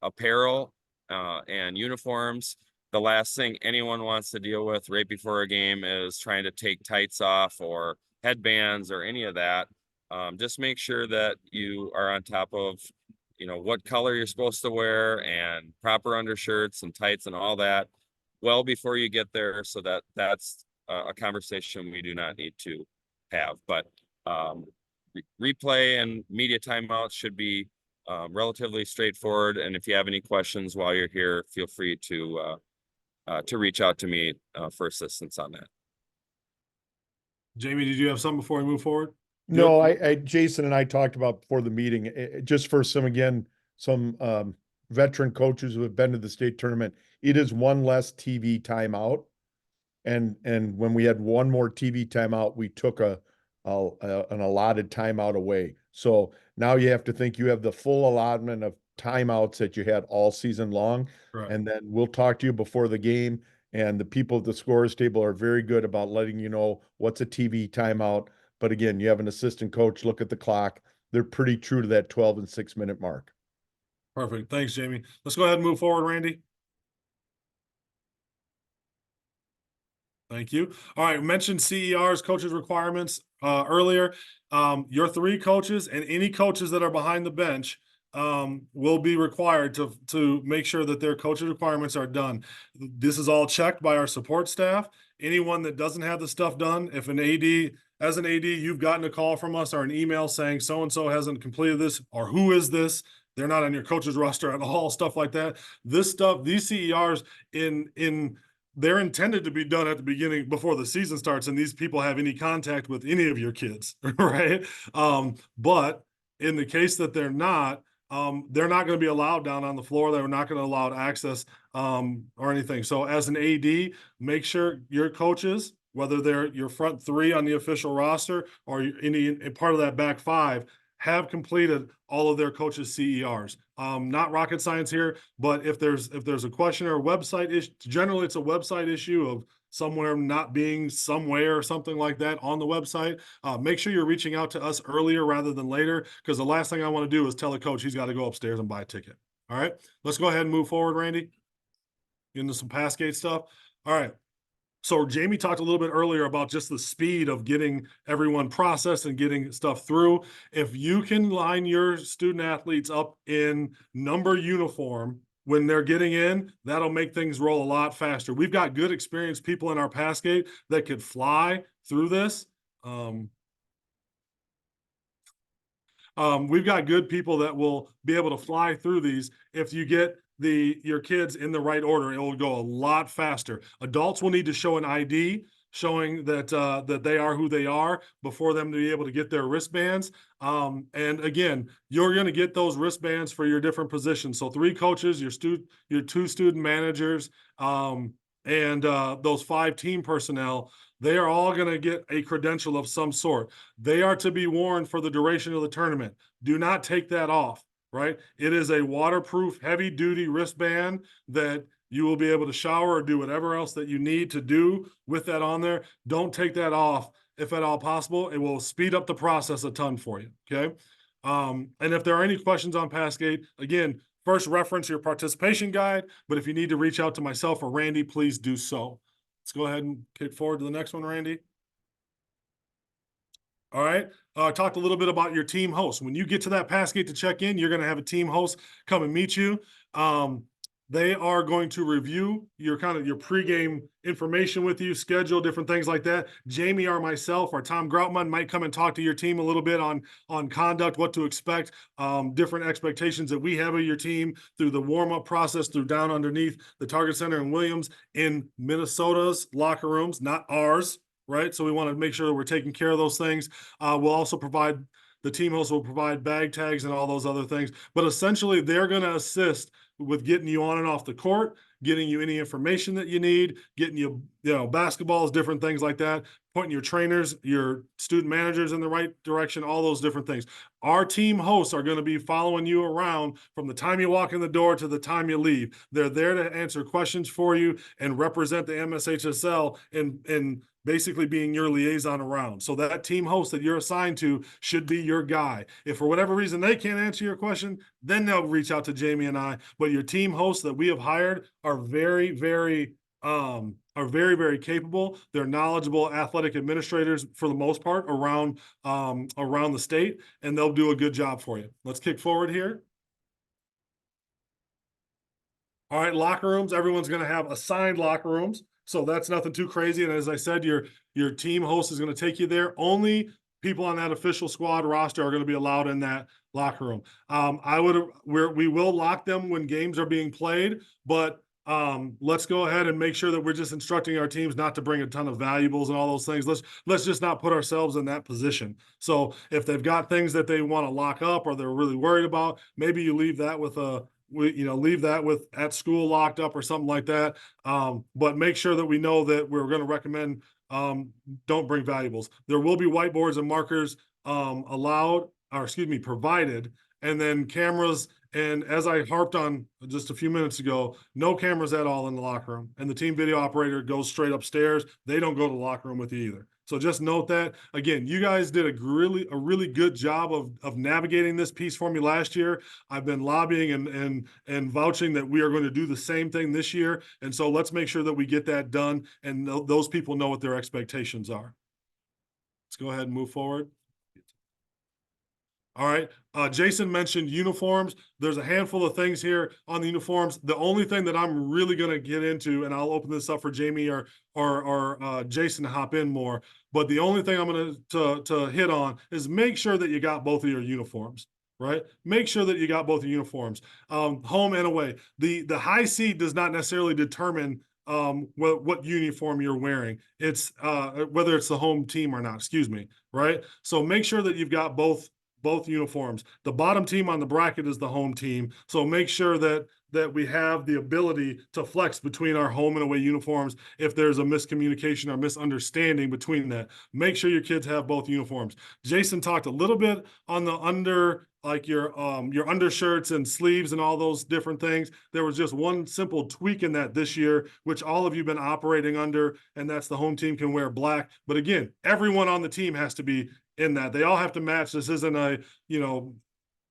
apparel and uniforms. The last thing anyone wants to deal with right before a game is trying to take tights off or headbands or any of that. Just make sure that you are on top of, what color you're supposed to wear and proper undershirts and tights and all that well before you get there. So that's a conversation we do not need to have. But replay and media timeouts should be relatively straightforward. And if you have any questions while you're here, feel free to reach out to me for assistance on that. Jamie, did you have something before we move forward? No, Jason and I talked about before the meeting, just for some veteran coaches who have been to the state tournament, it is one less TV timeout. And when we had one more TV timeout, we took an allotted timeout away. So now you have to think you have the full allotment of timeouts that you had all season long. Right. And then we'll talk to you before the game. And the people at the scores table are very good about letting you know what's a TV timeout. But again, you have an assistant coach look at the clock. They're pretty true to that 12 and 6 minute mark. Perfect. Thanks, Jamie. Let's go ahead and move forward, Randy. Thank you. All right. Mentioned CERs, coaches requirements earlier. Your 3 coaches and any coaches that are behind the bench will be required to make sure that their coaches requirements are done. This is all checked by our support staff. Anyone that doesn't have the stuff done, if as an AD, you've gotten a call from us or an email saying so-and-so hasn't completed this, or who is this? They're not on your coaches roster at all, stuff like that. These CERs they're intended to be done at the beginning before the season starts, and these people have any contact with any of your kids, right? But in the case that they're not going to be allowed down on the floor. They're not going to allow access or anything. So as an AD, make sure your coaches, whether they're your front 3 on the official roster or any part of that back 5, have completed all of their coaches' CERs. Not rocket science here, but if there's a question or a website issue, generally it's a website issue of somewhere not being somewhere or something like that on the website. Make sure you're reaching out to us earlier rather than later, because the last thing I want to do is tell a coach he's got to go upstairs and buy a ticket. All right, let's go ahead and move forward, Randy, into some Passgate stuff. All right. So Jamie talked a little bit earlier about just the speed of getting everyone processed and getting stuff through. If you can line your student athletes up in number uniform when they're getting in, that'll make things roll a lot faster. We've got good experienced people in our Passgate that could fly through this. We've got good people that will be able to fly through these. If you get your kids in the right order, it will go a lot faster. Adults will need to show an ID. showing that that they are who they are before them to be able to get their wristbands. And again, you're going to get those wristbands for your different positions. So 3 coaches, your 2 student managers, and those 5 team personnel, they are all going to get a credential of some sort. They are to be worn for the duration of the tournament. Do not take that off, right? It is a waterproof, heavy-duty wristband that you will be able to shower or do whatever else that you need to do with that on there. Don't take that off if at all possible. It will speed up the process a ton for you, okay? And if there are any questions on Passgate, again, first reference your participation guide, but if you need to reach out to myself or Randy, please do so. Let's go ahead and kick forward to the next one, Randy. All right. Talked a little bit about your team host. When you get to that Passgate to check in, you're going to have a team host come and meet you. They are going to review your pregame information with you, schedule, different things like that. Jamie or myself or Tom Groutman might come and talk to your team a little bit on conduct, what to expect, different expectations that we have of your team through the warm-up process, through down underneath the Target Center in Williams in Minnesota's locker rooms, not ours, right? So we want to make sure that we're taking care of those things. We'll also provide, the team host will provide bag tags and all those other things, but essentially they're going to assist with getting you on and off the court, getting you any information that you need, getting you, basketballs, different things like that, pointing your trainers, your student managers in the right direction, all those different things. Our team hosts are going to be following you around from the time you walk in the door to the time you leave. They're there to answer questions for you and represent the MSHSL in basically being your liaison around. So that team host that you're assigned to should be your guy. If for whatever reason they can't answer your question, then they'll reach out to Jamie and I. But your team hosts that we have hired are very, very capable. They're knowledgeable athletic administrators for the most part around the state, and they'll do a good job for you. Let's kick forward here. All right, locker rooms. Everyone's going to have assigned locker rooms. So that's nothing too crazy. And as I said, your team host is going to take you there. Only people on that official squad roster are going to be allowed in that locker room. We will lock them when games are being played, but let's go ahead and make sure that we're just instructing our teams not to bring a ton of valuables and all those things. Let's just not put ourselves in that position. So if they've got things that they want to lock up or they're really worried about, maybe you leave that with at school locked up or something like that. But make sure that we know that we're going to recommend don't bring valuables. There will be whiteboards and markers provided, and then cameras. And as I harped on just a few minutes ago, no cameras at all in the locker room. And the team video operator goes straight upstairs. They don't go to the locker room with you either. So just note that. Again, you guys did a really good job of navigating this piece for me last year. I've been lobbying and vouching that we are going to do the same thing this year. And so let's make sure that we get that done and those people know what their expectations are. Let's go ahead and move forward. All right. Jason mentioned uniforms. There's a handful of things here on the uniforms. The only thing that I'm really going to get into, and I'll open this up for Jamie or Jason to hop in more, but the only thing I'm going to hit on is make sure that you got both of your uniforms, right? Make sure that you got both your uniforms, home and away. The high seat does not necessarily determine what uniform you're wearing. It's whether it's the home team or not, excuse me, right? So make sure that you've got both uniforms. The bottom team on the bracket is the home team. So make sure that we have the ability to flex between our home and away uniforms if there's a miscommunication or misunderstanding between that. Make sure your kids have both uniforms. Jason talked a little bit on the your undershirts and sleeves and all those different things. There was just one simple tweak in that this year, which all of you have been operating under, and that's the home team can wear black. But again, everyone on the team has to be in that. They all have to match. This isn't a,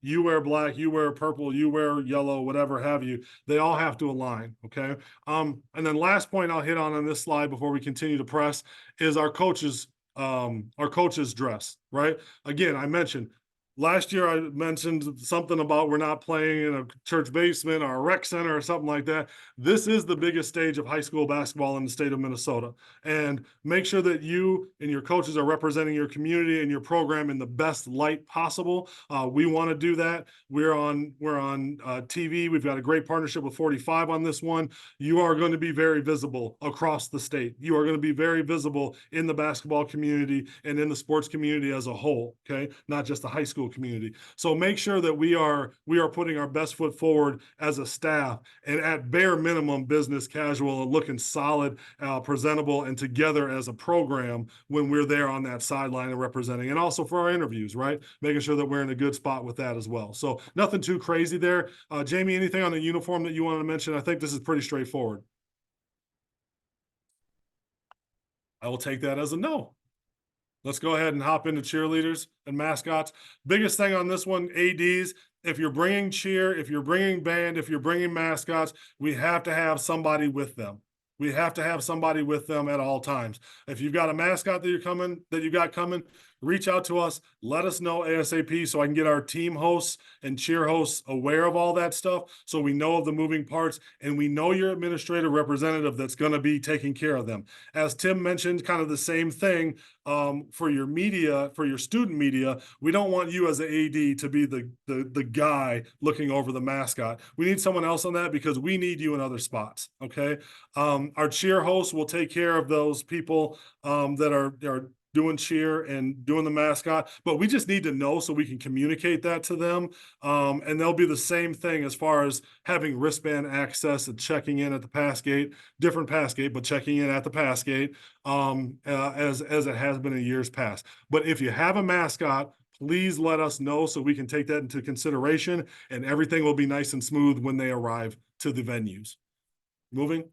you wear black, you wear purple, you wear yellow, whatever have you. They all have to align, okay? And then last point I'll hit on this slide before we continue to press is our coaches' dress, right? Again, I mentioned last year I mentioned something about we're not playing in a church basement or a rec center or something like that. This is the biggest stage of high school basketball in the state of Minnesota. And make sure that you and your coaches are representing your community and your program in the best light possible. We want to do that. We're on TV. We've got a great partnership with 45 on this one. You are going to be very visible across the state. You are going to be very visible in the basketball community and in the sports community as a whole, okay? Not just the high school community. So make sure that we are putting our best foot forward as a staff, and at bare minimum business casual and looking solid, presentable, and together as a program when we're there on that sideline and representing, and also for our interviews, right? Making sure that we're in a good spot with that as well. So nothing too crazy there. Jamie, anything on the uniform that you wanted to mention? I think this is pretty straightforward. I will take that as a no. Let's go ahead and hop into cheerleaders and mascots. Biggest thing on this one, ADs, if you're bringing cheer, if you're bringing band, if you're bringing mascots, we have to have somebody with them. We have to have somebody with them at all times. If you've got a mascot that you got coming, reach out to us. Let us know ASAP so I can get our team hosts and cheer hosts aware of all that stuff, so we know of the moving parts and we know your administrative representative that's going to be taking care of them. As Tim mentioned, kind of the same thing for your media, for your student media. We don't want you as an AD to be the guy looking over the mascot. We need someone else on that because we need you in other spots. Okay. Our cheer hosts will take care of those people that are doing cheer and doing the mascot, but we just need to know so we can communicate that to them. And they'll be the same thing as far as having wristband access and checking in at the pass gate, different pass gate, but checking in at the pass gate as it has been in years past. But if you have a mascot, please let us know so we can take that into consideration, and everything will be nice and smooth when they arrive to the venues. Moving.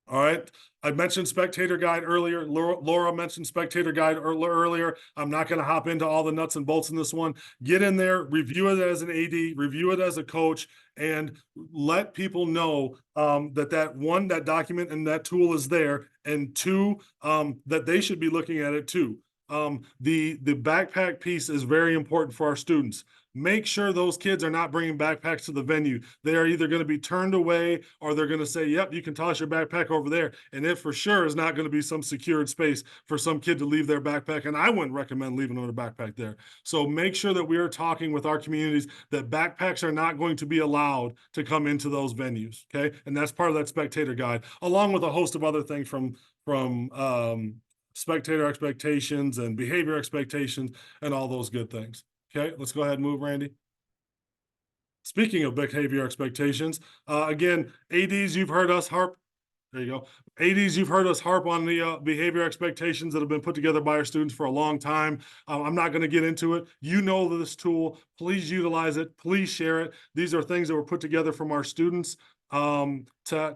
All right. I mentioned spectator guide earlier. Laura mentioned spectator guide earlier. I'm not going to hop into all the nuts and bolts in this one. Get in there, review it as an AD, review it as a coach, and let people know that document and that tool is there, and two, that they should be looking at it too. The backpack piece is very important for our students. Make sure those kids are not bringing backpacks to the venue. They are either going to be turned away or they're going to say, yep, you can toss your backpack over there. And it for sure is not going to be some secured space for some kid to leave their backpack. And I wouldn't recommend leaving a backpack there. So make sure that we are talking with our communities that backpacks are not going to be allowed to come into those venues. Okay. And that's part of that spectator guide, along with a host of other things from spectator expectations and behavior expectations and all those good things. Okay, let's go ahead and move, Randy. Speaking of behavior expectations, again, ADs, you've heard us harp. There you go. ADs, you've heard us harp on the behavior expectations that have been put together by our students for a long time. I'm not going to get into it. You know this tool. Please utilize it. Please share it. These are things that were put together from our students to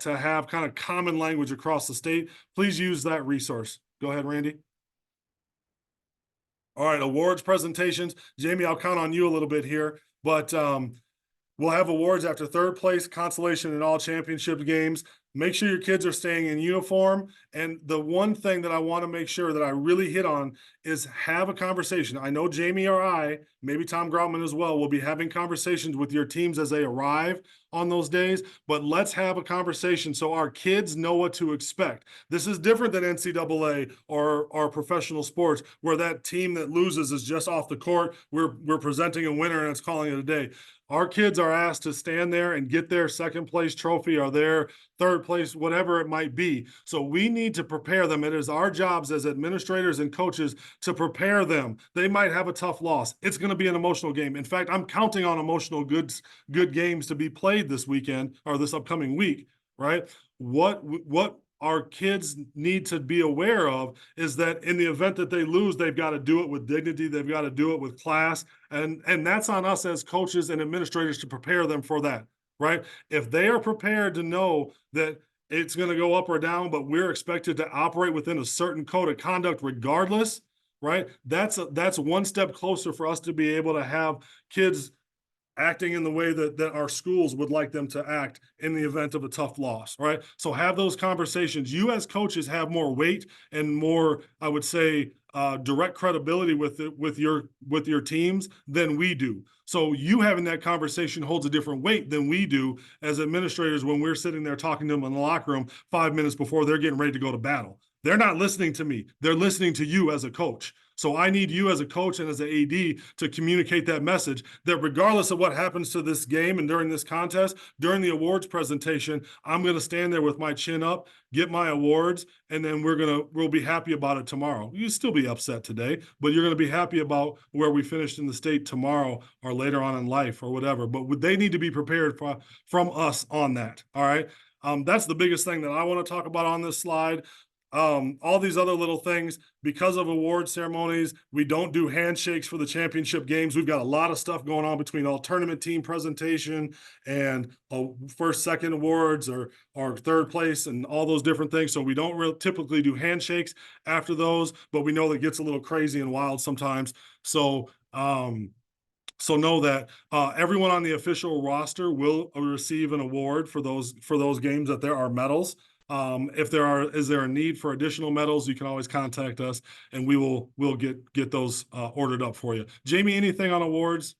have kind of common language across the state. Please use that resource. Go ahead, Randy. All right, awards presentations. Jamie, I'll count on you a little bit here, but we'll have awards after third place, consolation in all championship games. Make sure your kids are staying in uniform. And the one thing that I want to make sure that I really hit on is have a conversation. I know Jamie or I, maybe Tom Groutman as well, will be having conversations with your teams as they arrive on those days, but let's have a conversation so our kids know what to expect. This is different than NCAA or professional sports, where that team that loses is just off the court. We're presenting a winner and it's calling it a day. Our kids are asked to stand there and get their second place trophy or their third place, whatever it might be. So we need to prepare them. It is our jobs as administrators and coaches to prepare them. They might have a tough loss. It's going to be an emotional game. In fact, I'm counting on emotional good games to be played this weekend or this upcoming week, right? What our kids need to be aware of is that in the event that they lose, they've got to do it with dignity. They've got to do it with class. And that's on us as coaches and administrators to prepare them for that, right? If they are prepared to know that it's going to go up or down, but we're expected to operate within a certain code of conduct regardless, right? That's one step closer for us to be able to have kids acting in the way that our schools would like them to act in the event of a tough loss, right? So have those conversations. You as coaches have more weight and more, I would say, direct credibility with your teams than we do. So you having that conversation holds a different weight than we do as administrators when we're sitting there talking to them in the locker room 5 minutes before they're getting ready to go to battle. They're not listening to me. They're listening to you as a coach. So I need you as a coach and as an AD to communicate that message that regardless of what happens to this game and during this contest, during the awards presentation, I'm going to stand there with my chin up, get my awards, and then we'll be happy about it tomorrow. You'll still be upset today, but you're going to be happy about where we finished in the state tomorrow or later on in life or whatever. But they need to be prepared from us on that. All right. That's the biggest thing that I want to talk about on this slide. All these other little things, because of award ceremonies, we don't do handshakes for the championship games. We've got a lot of stuff going on between all tournament team presentation and first, second awards or third place and all those different things. So we don't typically do handshakes after those, but we know that gets a little crazy and wild sometimes. So know that everyone on the official roster will receive an award for those games that there are medals. Is there a need for additional medals, you can always contact us and we'll get those ordered up for you. Jamie, anything on awards?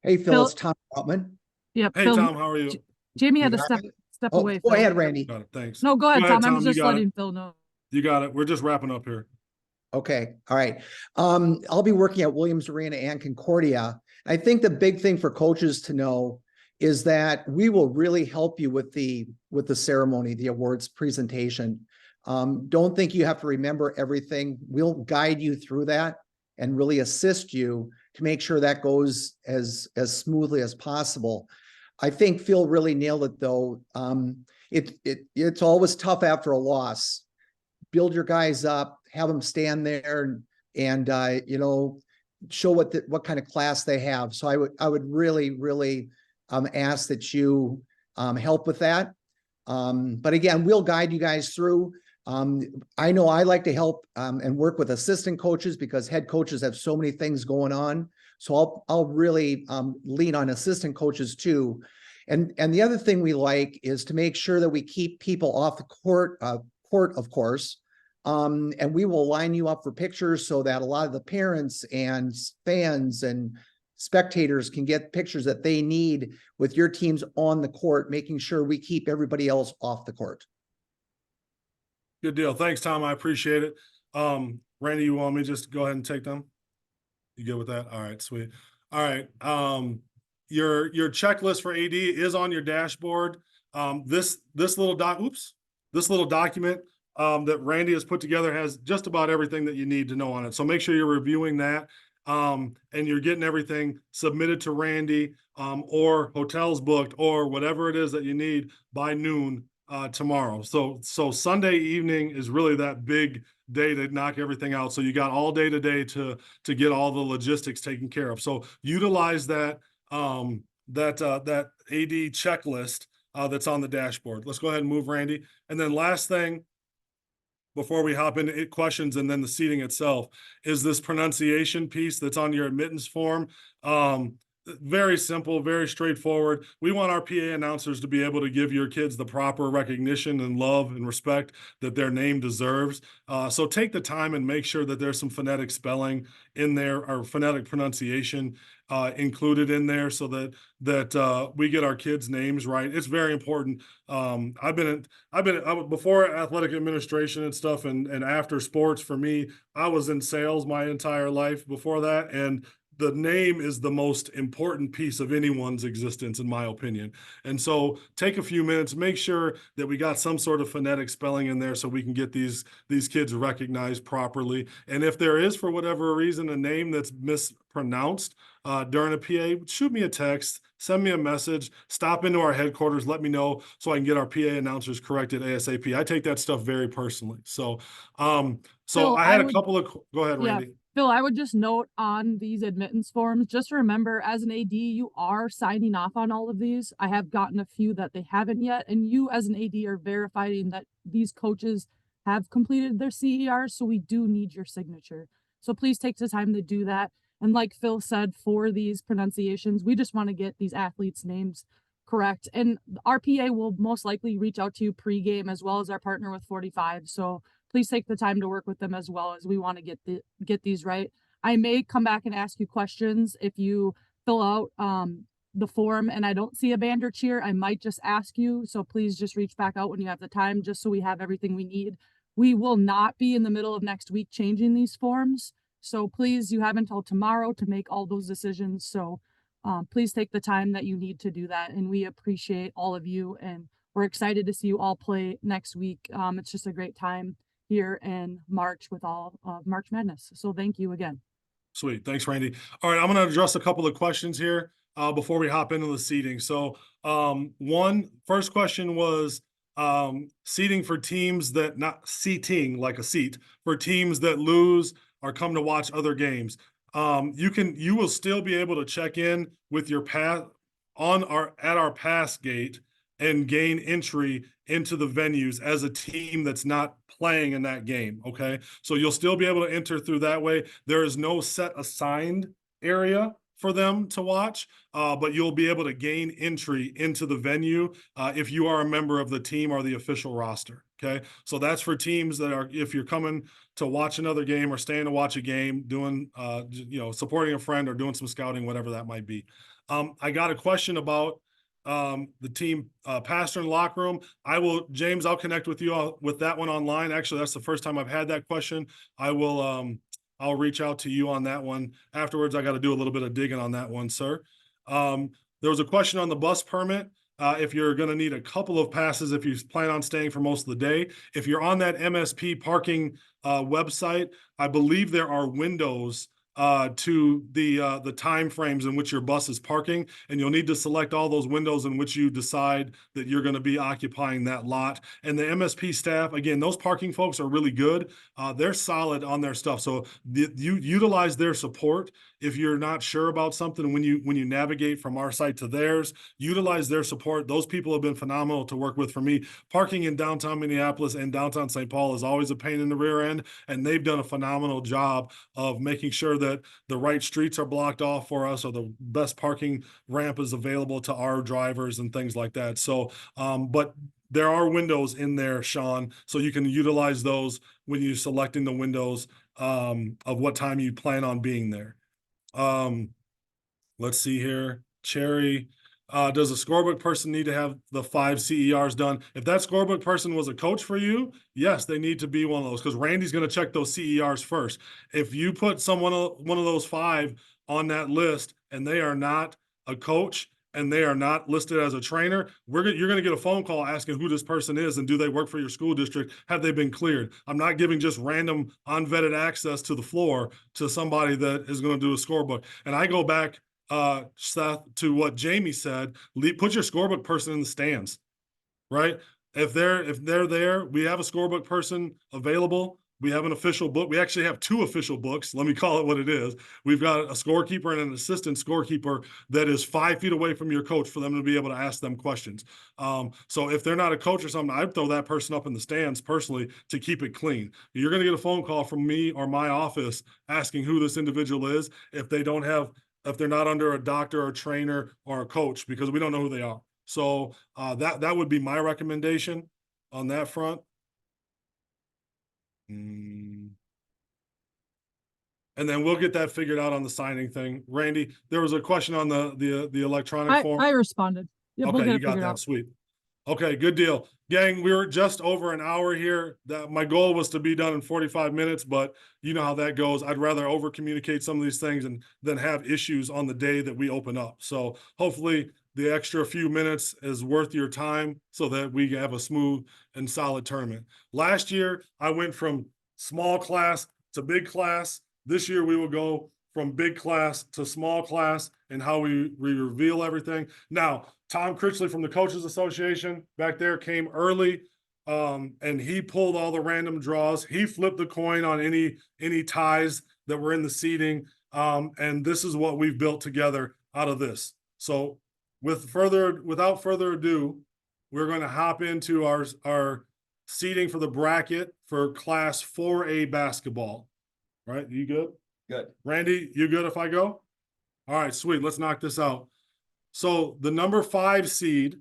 Hey, Phil, Phil- it's Tom Troutman. Yep. Hey, Phil, Tom, how are you? Jamie You had to got step it? step Oh, away. go Phil. ahead, Randy. Got it, thanks. No, go ahead, ahead, Tom. I Tom, was you just got it. letting Phil know. You got it. We're just wrapping up here. Okay, all right. I'll be working at Williams Arena and Concordia. I think the big thing for coaches to know is that we will really help you with the ceremony, the awards presentation. Don't think you have to remember everything. We'll guide you through that and really assist you to make sure that goes as smoothly as possible. I think Phil really nailed it though. It's always tough after a loss. Build your guys up, have them stand there and show what kind of class they have. So I would really ask that you help with that. But again, we'll guide you guys through. I know I like to help and work with assistant coaches because head coaches have so many things going on. So I'll really lean on assistant coaches too. And the other thing we like is to make sure that we keep people off the court, of course. And we will line you up for pictures so that a lot of the parents and fans and spectators can get pictures that they need with your teams on the court, making sure we keep everybody else off the court. Good deal. Thanks, Tom. I appreciate it. Randy, you want me to just go ahead and take them? You good with that? All right, sweet. All right. Your checklist for AD is on your dashboard. This little document that Randy has put together has just about everything that you need to know on it. So make sure you're reviewing that and you're getting everything submitted to Randy or hotels booked or whatever it is that you need by noon tomorrow. So Sunday evening is really that big day to knock everything out. So you got all day today to get all the logistics taken care of. So utilize that that AD checklist that's on the dashboard. Let's go ahead and move, Randy. And then last thing, before we hop into questions and then the seating itself, is this pronunciation piece that's on your admittance form. Very simple, very straightforward. We want our PA announcers to be able to give your kids the proper recognition and love and respect that their name deserves. So take the time and make sure that there's some phonetic spelling in there or phonetic pronunciation included in there so that we get our kids' names right. It's very important. I've been before athletic administration and stuff and after sports for me, I was in sales my entire life before that. And the name is the most important piece of anyone's existence, in my opinion. And so take a few minutes, make sure that we got some sort of phonetic spelling in there so we can get these kids recognized properly. And if there is, for whatever reason, a name that's mispronounced during a PA, shoot me a text, send me a message, stop into our headquarters, let me know so I can get our PA announcers corrected ASAP. I take that stuff very personally. So Phil, I had a couple of, go ahead, Yeah. Randy. Phil, I would just note on these admittance forms, just remember as an AD, you are signing off on all of these. I have gotten a few that they haven't yet, and you as an AD are verifying that these coaches have completed their CERs, so we do need your signature. So please take the time to do that. And like Phil said, for these pronunciations, we just want to get these athletes' names correct. And our PA will most likely reach out to you pregame, as well as our partner with 45. So please take the time to work with them, as well as we want to get these right. I may come back and ask you questions if you fill out the form and I don't see a band or cheer. I might just ask you. So please just reach back out when you have the time, just so we have everything we need. We will not be in the middle of next week changing these forms. So please, you have until tomorrow to make all those decisions. So please take the time that you need to do that. And we appreciate all of you. And we're excited to see you all play next week. It's just a great time here in March with all of March Madness. So thank you again. Sweet. Thanks, Randy. All right, I'm going to address a couple of questions here before we hop into the seating. So first question was seating for teams that, not seating like a seat, for teams that lose or come to watch other games. You will still be able to check in with your pass at our pass gate and gain entry into the venues as a team that's not playing in that game. Okay. So you'll still be able to enter through that way. There is no set assigned area for them to watch, but you'll be able to gain entry into the venue if you are a member of the team or the official roster. Okay. So that's for teams that are, if you're coming to watch another game or staying to watch a game, doing, supporting a friend or doing some scouting, whatever that might be. I got a question about the team pastor and locker room. James, I'll connect with you with that one online. Actually, that's the first time I've had that question. I'll reach out to you on that one afterwards. I got to do a little bit of digging on that one, sir. There was a question on the bus permit. If you're going to need a couple of passes, if you plan on staying for most of the day. If you're on that MSP parking website, I believe there are windows to the time frames in which your bus is parking, and you'll need to select all those windows in which you decide that you're going to be occupying that lot. And the MSP staff, again, those parking folks are really good. They're solid on their stuff. So you utilize their support. If you're not sure about something, when you navigate from our site to theirs, utilize their support. Those people have been phenomenal to work with for me. Parking in downtown Minneapolis and downtown St. Paul is always a pain in the rear end, and they've done a phenomenal job of making sure that the right streets are blocked off for us, or the best parking ramp is available to our drivers and things like that. So, but there are windows in there, Sean, so you can utilize those when you're selecting the windows of what time you plan on being there. Let's see here. Cherry, does a scorebook person need to have the 5 CERs done? If that scorebook person was a coach for you, yes, they need to be one of those, because Randy's going to check those CERs first. If you put one of those 5 on that list and they are not a coach and they are not listed as a trainer, you're going to get a phone call asking who this person is and do they work for your school district? Have they been cleared? I'm not giving just random unvetted access to the floor to somebody that is going to do a scorebook. And I go back, Seth, to what Jamie said, put your scorebook person in the stands, right? If they're there, we have a scorebook person available. We have an official book. We actually have 2 official books. Let me call it what it is. We've got a scorekeeper and an assistant scorekeeper that is 5 feet away from your coach for them to be able to ask them questions. So if they're not a coach or something, I'd throw that person up in the stands personally to keep it clean. You're going to get a phone call from me or my office asking who this individual is if they're not under a doctor or trainer or a coach, because we don't know who they are. So that would be my recommendation on that front. And then we'll get that figured out on the signing thing. Randy, there was a question on the electronic form. I responded. Yep, we'll Okay, get you it got figured that. out. Sweet. Okay, good deal. Gang, we were just over an hour here. My goal was to be done in 45 minutes, but you know how that goes. I'd rather over communicate some of these things and then have issues on the day that we open up. So hopefully the extra few minutes is worth your time so that we have a smooth and solid tournament. Last year, I went from small class to big class. This year, we will go from big class to small class and how we reveal everything. Now, Tom Critchley from the Coaches Association back there came early, and he pulled all the random draws. He flipped the coin on any ties that were in the seating, and this is what we've built together out of this. So without further ado, we're going to hop into our seating for the bracket for Class 4A basketball. Right? You good? Good. Randy, you good if I go? All right, sweet. Let's knock this out. So the number 5 seed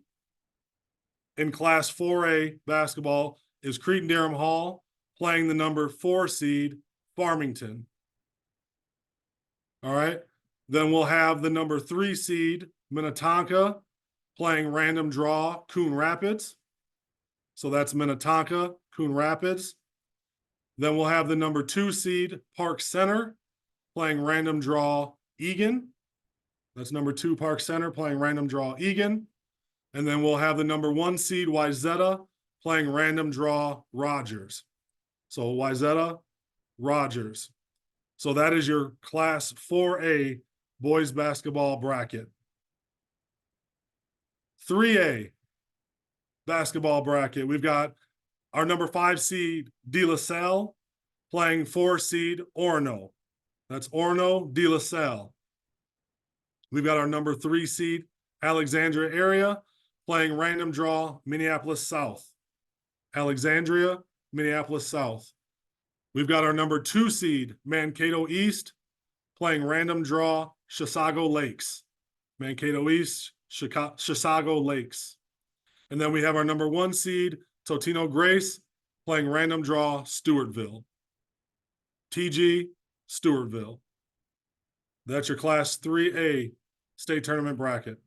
in Class 4A basketball is Cretin-Derham Hall playing the number 4 seed Farmington. All right. Then we'll have the number 3 seed Minnetonka playing random draw Coon Rapids. So that's Minnetonka, Coon Rapids. Then we'll have the number 2 seed Park Center playing random draw Egan. That's number 2 Park Center playing random draw Egan. And then we'll have the number 1 seed Wyzetta playing random draw Rogers. So Wyzetta, Rogers. So that is your Class 4A boys basketball bracket. 3A basketball bracket. We've got our number 5 seed De La Salle playing 4 seed Orono. That's Orono, De La Salle. We've got our number 3 seed Alexandria area playing random draw Minneapolis South. Alexandria, Minneapolis South. We've got our number 2 seed Mankato East playing random draw Chisago Lakes. Mankato East, Chisago Lakes. And then we have our number 1 seed Totino Grace playing random draw Stewartville. TG, Stewartville. That's your Class 3A state tournament bracket.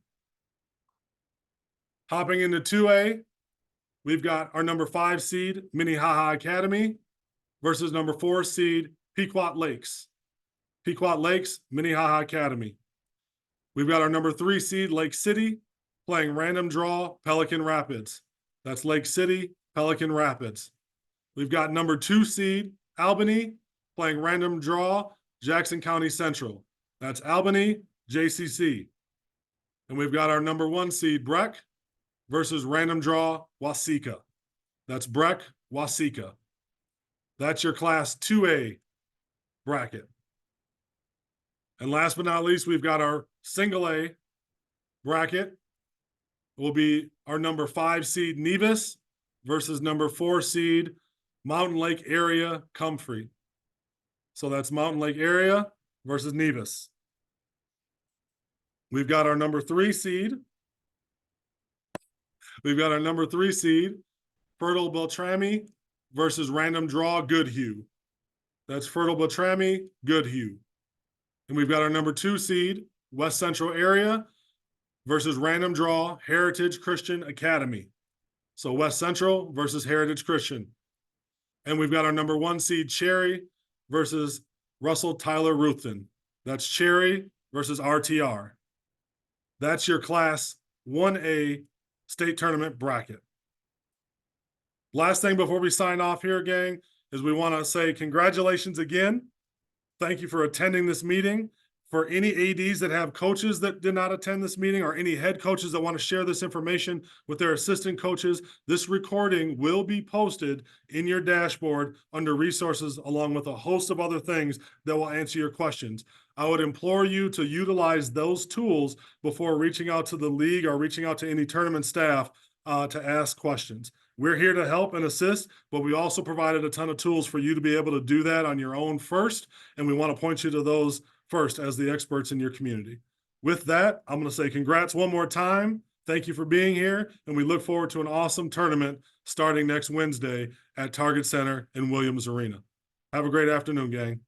Hopping into 2A, we've got our number 5 seed Minnehaha Academy versus number 4 seed Pequot Lakes. Pequot Lakes, Minnehaha Academy. We've got our number 3 seed Lake City playing random draw Pelican Rapids. That's Lake City, Pelican Rapids. We've got number 2 seed Albany playing random draw Jackson County Central. That's Albany, JCC. And we've got our number 1 seed Breck versus random draw Waseca. That's Breck, Waseca. That's your Class 2A bracket. And last but not least, we've got our single A bracket. It will be our number 5 seed Nevis versus number 4 seed Mountain Lake Area Comfrey. So that's Mountain Lake Area versus Nevis. We've got our number 3 seed. We've got our number 3 seed Fertile Beltrami versus random draw Goodhue. That's Fertile Beltrami, Goodhue. And we've got our number 2 seed West Central Area versus random draw Heritage Christian Academy. So West Central versus Heritage Christian. And we've got our number 1 seed Cherry versus Russell Tyler Ruthven. That's Cherry versus RTR. That's your Class 1A state tournament bracket. Last thing before we sign off here, gang, is we want to say congratulations again. Thank you for attending this meeting. For any ADs that have coaches that did not attend this meeting or any head coaches that want to share this information with their assistant coaches, this recording will be posted in your dashboard under resources along with a host of other things that will answer your questions. I would implore you to utilize those tools before reaching out to the league or reaching out to any tournament staff to ask questions. We're here to help and assist, but we also provided a ton of tools for you to be able to do that on your own first, and we want to point you to those first as the experts in your community. With that, I'm going to say congrats one more time. Thank you for being here, and we look forward to an awesome tournament starting next Wednesday at Target Center in Williams Arena. Have a great afternoon, gang.